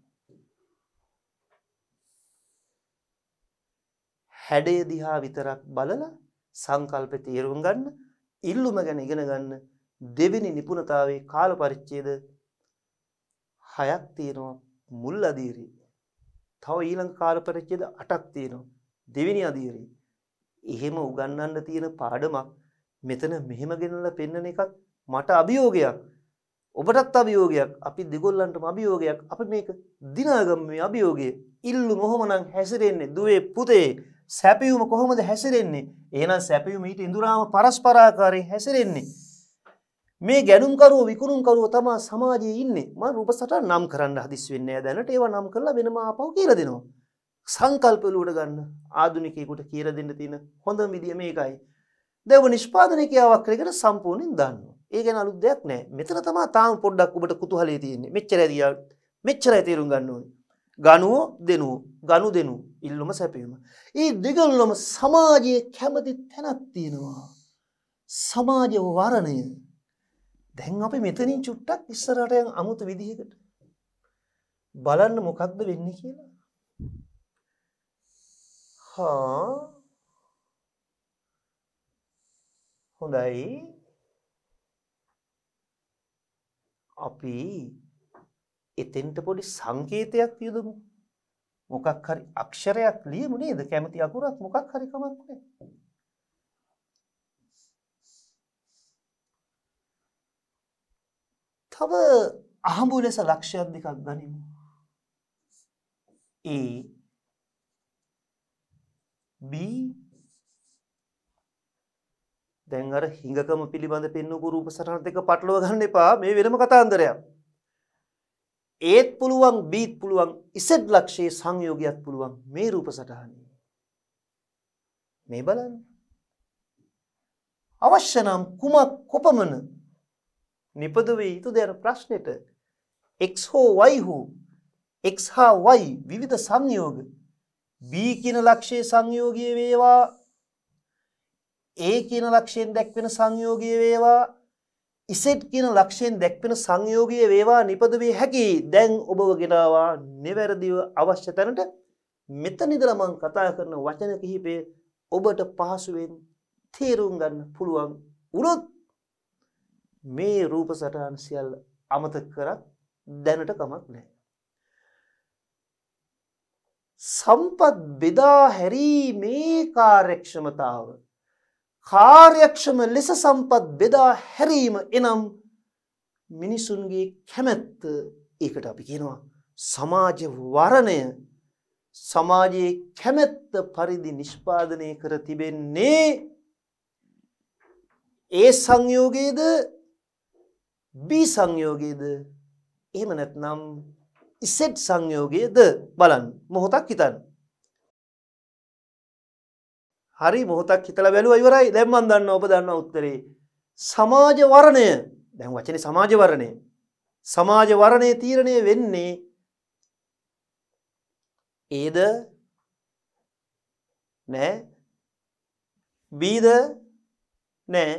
හැඩය දිහා විතරක් බලලා සංකල්ප තේරුම් ගන්න, ඉල්ලුම ගැන ඉගෙන ගන්න දෙවෙනි නිපුණතාවයේ කාල පරිච්ඡේද 6ක් තියෙනවා මුල් අදියරේ. තව ඊළඟ කාල පරිච්ඡේද 8ක් තියෙනවා දෙවෙනි අදියරේ. එහෙම උගන්වන්න තියෙන පාඩමක් මෙතන මෙහෙම ගෙනල්ලා පෙන්වන එකත් මට අභියෝගයක්. ඔබටත් අභියෝගයක්. අපි දෙගොල්ලන්ටම අභියෝගයක්. අපි මේක දිනාගමු මේ අභියෝගය. ඉල්ලුම කොහොමනම් හැසිරෙන්නේ? දුවේ පුතේ සැපයුම කොහොමද හැසිරෙන්නේ? එහෙනම් සැපයුම ඊට ඉඳුරාම පරස්පරාකාරයෙන් හැසිරෙන්නේ. මේ ගැනුම්කරුවෝ විකුණුම්කරුවෝ තමයි සමාජයේ ඉන්නේ. මම රූප සටහන් නම් කරන්න හදිස් වෙන්නේ නැහැ දැනට. ඒවා නම් කරලා වෙනම ආපහු කියලා දෙනවා. සංකල්ප වලට ගන්න ආධුනිකයෙකුට කියලා දෙන්න තියෙන හොඳම විදිය මේකයි. දැන් ඔබ නිෂ්පාදනය කියාවක් කරගෙන සම්පූර්ණයෙන් දානවා. ඒ ගැන අලුත් දෙයක් නැහැ. මෙතන තමයි තාම පොඩ්ඩක් ඔබට කුතුහලයේ තියෙන්නේ. මෙච්චරයි තේරුම් ගන්න ඕනේ. ගනුව දෙනුව ගනු දෙනු ඉල්ලුම සැපීම. මේ දෙගොල්ලම සමාජයේ කැමති තැනක් තියෙනවා. සමාජ වරණය. දැන් අපි මෙතනින් චුට්ටක් ඉස්සරහට යන අමුතු විදිහකට බලන්න මොකක්ද වෙන්නේ කියලා. හොඳයි. අපි එතෙන්ට පොඩි සංකේතයක් යොදමු. මොකක් හරි අක්ෂරයක් ලියමු නේද? කැමති අකුරක් මොකක් හරි කමක් නැහැ. තව අහඹු ලෙස ලක්ෂයක් දෙකක් ගනිමු. A B දැන් අර හිඟකම පිළිබඳ පෙන්වපු රූප සටහන් දෙක පටලව ගන්න එපා. මේ වෙනම කතාන්දරයක්. Aත් පුළුවන් Bත් පුළුවන් Z ලක්ෂයේ සංයෝගයක් පුළුවන් මේ රූප සටහනේ. මේ බලන්න. අවශ්‍ය නම් කුමක් කොපමණ නිපද වේ යුතුද යන ප්‍රශ්නෙට x හෝ y හෝ x හා y විවිධ සංයෝග b කියන ලක්ෂයේ සංයෝගය වේවා a කියන ලක්ෂයෙන් දැක්වෙන සංයෝගය වේවා z කියන ලක්ෂයෙන් දැක්වෙන සංයෝගය වේවා නිපද වේ හැකි. දැන් ඔබව ගෙනාවා නිවැරදිව අවශ්‍ය තැනට. මෙතන ඉඳලා මම කතා කරන වචන කිහිපේ ඔබට පහසුවෙන් තේරුම් ගන්න පුළුවන් වුණොත් මේ රූප සටහන් සියල්ල අමතක කරත් දැනට කමක් නැහැ. සම්පත් බෙදා හැරීමේ කාර්යක්ෂමතාව කාර්යක්ෂම ලෙස සම්පත් බෙදා හැරීම එනම් මිනිසුන්ගේ කැමැත්ත. ඒකට අපි කියනවා සමාජ වරණය. සමාජයේ කැමැත්ත පරිදි නිෂ්පාදනය කර තිබෙන්නේ ඒ සංයෝගයේද B සංයෝගයේද එහෙම නැත්නම් Z සංයෝගයේද බලන්න. මොහොතක් හිතන්න. හරි මොහොතක් හිතලා බැලුවා ඉවරයි. දැන් මම දන්නවා ඔබ දන්නවා උත්තරේ. සමාජ වරණය. දැන් වචනේ සමාජ වරණය. සමාජ වරණය තීරණය වෙන්නේ Aද නෑ Bද නෑ.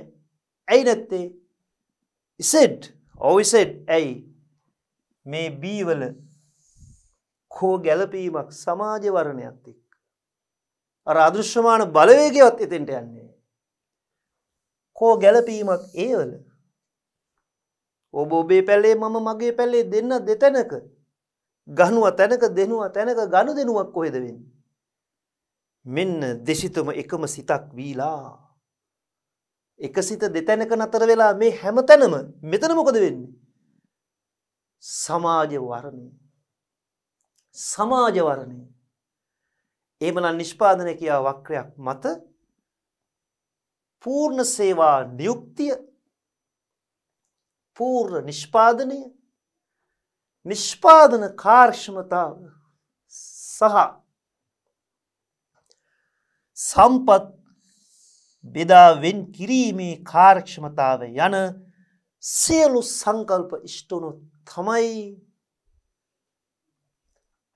ඇයි නැත්තේ? Z. ඔව් Z. ඇයි? මේ B වල කෝ ගැළපීමක් සමාජ වරණයත් එක්ක. අර අදෘශ්‍යමාන බලවේගයවත් එතෙන්ට යන්නේ. කෝ ගැළපීමක් A වල. ඔබ ඔබේ පැලේ මම මගේ පැලේ දෙන්න දෙතැනක. ගනුව තැනක දෙනුව තැනක ගනු දෙනුවක් කොහෙද වෙන්නේ? මෙන්න දෙසිතම එකම සිතක් වීලා. එක සිත දෙතැනක නතර වෙලා මේ හැම තැනම මෙතන මොකද වෙන්නේ? සමාජ වරණය. සමාජ වරණය. එහෙමනම් නිෂ්පාදනය කියා වක්‍රයක් මත පූර්ණ සේවා නියුක්තිය පූර්ණ නිෂ්පාදනය නිෂ්පාදන කාර්යක්ෂමතාව සහ සම්පත් බෙදා වෙන් කිරීමේ කාර්යක්ෂමතාව යන සියලු සංකල්ප ඉෂ්ට වුණොත් තමයි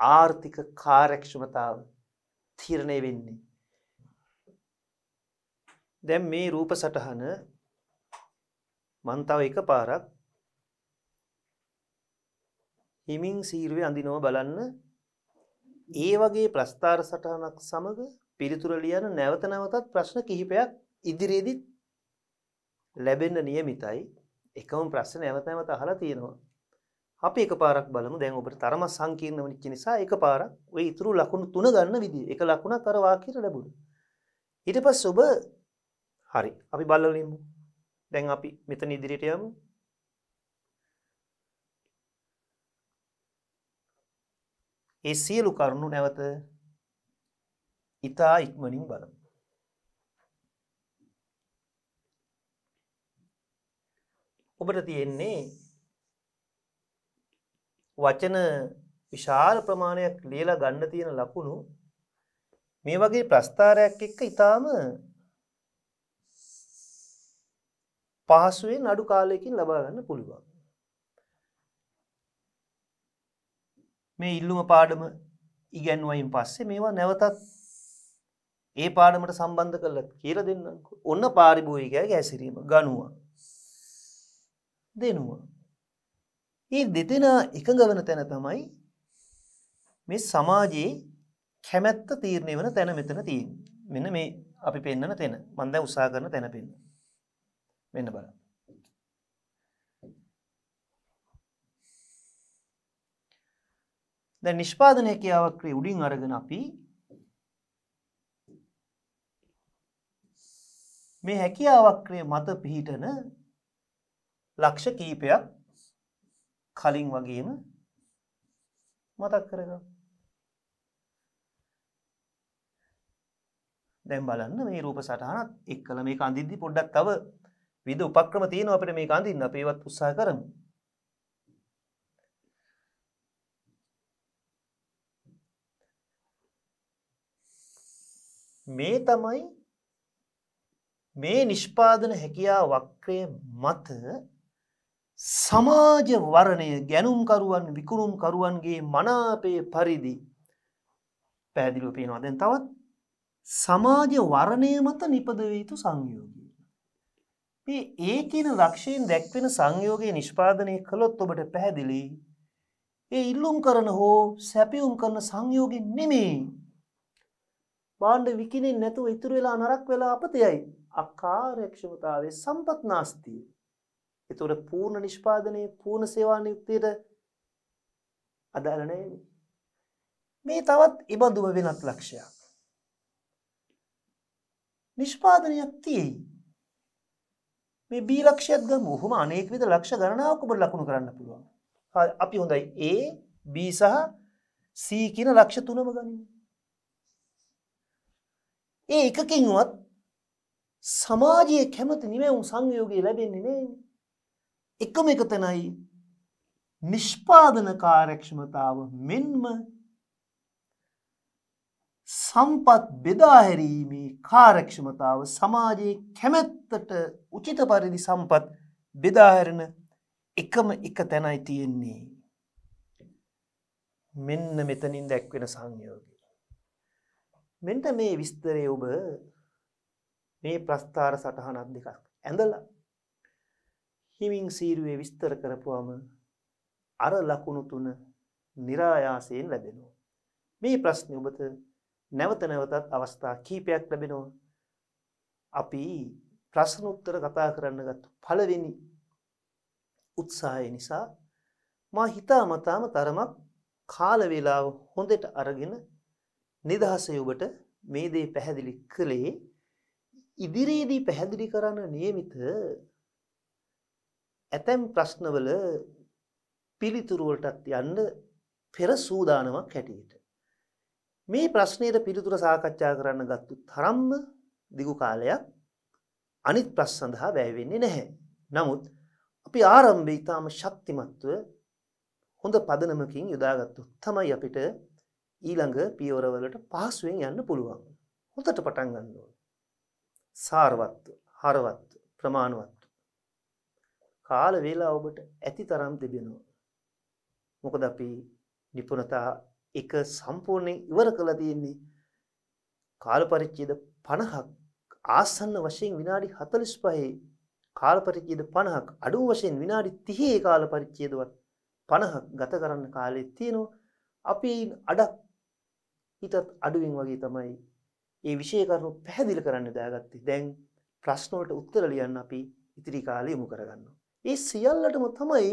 ආර්ථික කාර්යක්ෂමතාව තීරණය වෙන්නේ. දැන් මේ රූප සටහන මන් තව එකපාරක් හිමින් සීරුවේ අඳිනවා බලන්න. ඒ වගේ ප්‍රස්තාර සටහනක් සමග පිළිතුර ලියන නැවත නැවතත් ප්‍රශ්න කිහිපයක් ඉදිරියේදී ලැබෙන්න නියමිතයි. එකම ප්‍රශ්න නැවත නැවත අහලා තියෙනවා. අපි එකපාරක් බලමු. දැන් ඔබට තරම සංකීර්ණ වෙච්ච නිසා එකපාරක් ඔය ඉතුරු ලකුණු 3 ගන්න විදිය. එක ලකුණක් අර වාක්‍යයට ලැබුණා. ඊට පස්සේ ඔබ හරි අපි බලමු. දැන් අපි මෙතන ඉදිරියට යමු. ඒ සියලු කරුණු නැවත ඉතා ඉක්මනින් බලමු. ඔබට තියෙන්නේ වචන විශාල ප්‍රමාණයක් ලියලා ගන්න තියෙන ලකුණු මේ වගේ ප්‍රස්තාරයක් එක්ක ඊටාම පහසුවෙන් අඩු කාලයකින් ලබා ගන්න පුළුවන්. මේ ඉල්ලුම පාඩම ඉගෙනුවයින් පස්සේ මේවා නැවතත් ඒ පාඩමට සම්බන්ධ කරලා කියලා දෙන්නම්කෝ. ඔන්න පාරිභෝගිකයාගේ හැසිරීම ගණුව. දෙනුවා. මේ දෙදෙනා එකඟ වෙන තැන තමයි මේ සමාජයේ කැමැත්ත තීරණය වෙන තැන මෙතන තියෙන්නේ. මෙන්න මේ අපි පෙන්නන තැන. මම දැන් උත්සාහ කරන තැන පෙන්න. මෙන්න බලන්න. දැන් නිෂ්පාදන හැකියාවක් ක්‍රිය උඩින් අරගෙන අපි මේ හැකියාවක් ක්‍රිය මත පිහිටන ලක්ෂ කීපයක් කලින් වගේම මතක් කරගමු. දැන් බලන්න මේ රූප සටහනත් එක්කලා මේක අඳිද්දි පොඩ්ඩක් තව විවිධ උපක්‍රම තියෙනවා අපිට මේක අඳින්න. අපි ඒවත් උත්සාහ කරමු. මේ තමයි මේ නිෂ්පාදන හැකියා වක්‍රය මත සමාජ වර්ණය ගැනුම්කරුවන් විකුණුම්කරුවන්ගේ මනාපයේ පරිදි පැහැදිලිව පේනවා. දැන් තවත් සමාජ වර්ණය මත නිපද වේ යුතු සංයෝගය. මේ ඒ කියන ලක්ෂයෙන් දැක්වෙන සංයෝගයේ නිෂ්පාදනය කළොත් ඔබට පැහැදිලි ඒ ඉල්ලුම් කරන හෝ සැපයුම් කරන සංයෝගෙ නෙමෙයි. භාණ්ඩ විකිණෙන්නේ නැතුව ඉතුරු වෙලා නරක වෙලා අපතයයි. අකාර්යක්ෂමතාවයේ සම්පත් නාස්තිය. ඒතොර පූර්ණ නිෂ්පාදනයේ පූර්ණ සේවා නියුක්තියට අදාළ නැහැ. මේ තවත් ඉබඳුම වෙනත් ලක්ෂයක්. නිෂ්පාදනයක් තියෙයි. මේ B ලක්ෂයක් ගමු. ඔහොම අනේක විද ලක්ෂ ගණනාවක් ඔබට ලකුණු කරන්න පුළුවන්. අපි හොඳයි A, B සහ C කියන ලක්ෂ තුනම ගනිමු. ඒ එකකින්වත් සමාජයේ කැමති නිමැවුම් සංයෝගය ලැබෙන්නේ නැහැ. එකම එක තැනයි නිෂ්පාදන කාර්යක්ෂමතාව මෙන්ම සම්පත් බෙදා හැරීමේ කාර්යක්ෂමතාව සමාජයේ කැමැත්තට උචිත පරිදි සම්පත් බෙදා හැරෙන එකම එක තැනයි තියෙන්නේ. මෙන්න මෙතනින් දැක්වෙන සංයෝගය. මෙන්න මේ විස්තරය ඔබ මේ ප්‍රස්තාර සටහනක් දෙකක් ඇඳලා හිමින් සීරුවේ විස්තර කරපුවම අර ලකුණු තුන નિરાයාසයෙන් ලැබෙනවා. මේ ප්‍රශ්නේ ඔබට නැවත නැවතත් අවස්ථා කීපයක් ලැබෙනවා. අපි ප්‍රශ්න උත්තර කතා කරන්න ගත්ත පළවෙනි උත්සාහය නිසා මා හිතාමතාම තරමක් කාල වේලාව හොඳට අරගෙන නිදහසේ ඔබට මේ දේ පැහැදිලි කළේ. ඉදිරියේදී පැහැදිලි කරන්න නියමිත ඇතැම් ප්‍රශ්නවල පිළිතුරු වලටත් යන්න පෙර සූදානමක් හැටියට මේ ප්‍රශ්නයට පිළිතුර සාකච්ඡා කරන්න ගත්තු තරම්ම දිගු කාලයක් අනිත් ප්‍රශ්න සඳහා වැය වෙන්නේ නැහැ. නමුත් අපි ආරම්භයේ ඊටාම ශක්තිමත්ව හොඳ පදනමකින් යොදාගත්තොත් තමයි අපිට ඊළඟ පියවරවලට පහසුවෙන් යන්න පුළුවන්. හොඳට පටන් ගන්න ඕනේ. සාරවත්ව, හරවත්ව, ප්‍රමාණවත්ව. කාල වේලාව ඔබට ඇති තරම් තිබෙනවා. මොකද අපි නිපුණතා එක සම්පූර්ණයෙන් ඉවර කළා තියෙන්නේ. කාල පරිච්ඡේද 50ක් ආසන්න වශයෙන් විනාඩි 45 කාල පරිච්ඡේද 50ක් අඩු වශයෙන් විනාඩි 30 කාල පරිච්ඡේදවත් 50ක් ගත කරන්න කාලෙ තියෙනවා. අපි අඩක් ඊටත් අඩුවෙන් වගේ තමයි මේ විෂය කරුණු පැහැදිලි කරන්න දාගත්තේ. දැන් ප්‍රශ්න වලට උත්තර ලියන්න අපි ඉතිරි කාලය යොමු කරගන්නවා. ඒ සියල්ලටම තමයි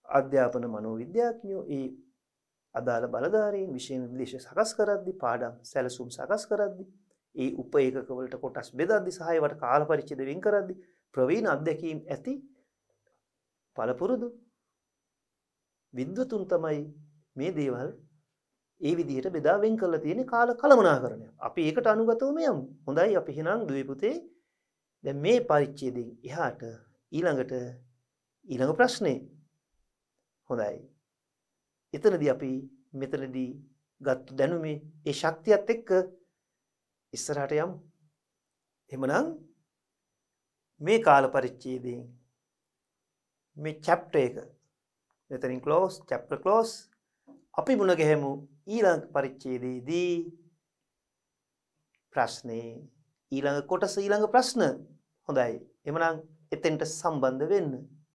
අධ්‍යාපන මනෝවිද්‍යාඥයෝ ඒ අදාළ බලධාරීන් විෂය නිර්දේශ සකස් කරද්දී පාඩම් සැලසුම් සකස් කරද්දී ඒ උප ඒකක වලට කොටස් බෙදද්දී සහ ඒවට කාල පරිච්ඡේද වෙන් කරද්දී ප්‍රවීණ අධ්‍යක්ීම් ඇති පළපුරුදු විද්වතුන් තමයි මේ දේවල් ඒ විදිහට බෙදා වෙන් කරලා තියෙන කාල කළමනාකරණය. අපි ඒකට අනුගතවම යමු. හොඳයි අපි එහෙනම් දුවේ පුතේ දැන් මේ පරිච්ඡේදයෙන් එහාට ඊළඟට ඊළඟ ප්‍රශ්නේ. හොඳයි. එතනදී අපි මෙතනදී ගත්ත දැනුමේ ඒ ශක්තියත් එක්ක ඉස්සරහට යමු. එහෙමනම් මේ කාල පරිච්ඡේදයෙන් මේ chapter එක මෙතනින් close chapter close අපි මුණ ගැහෙමු ඊළඟ පරිච්ඡේදයේදී ප්‍රශ්නේ ඊළඟ කොටස ඊළඟ ප්‍රශ්න. හොඳයි. එහෙමනම් එතෙන්ට සම්බන්ධ වෙන්න.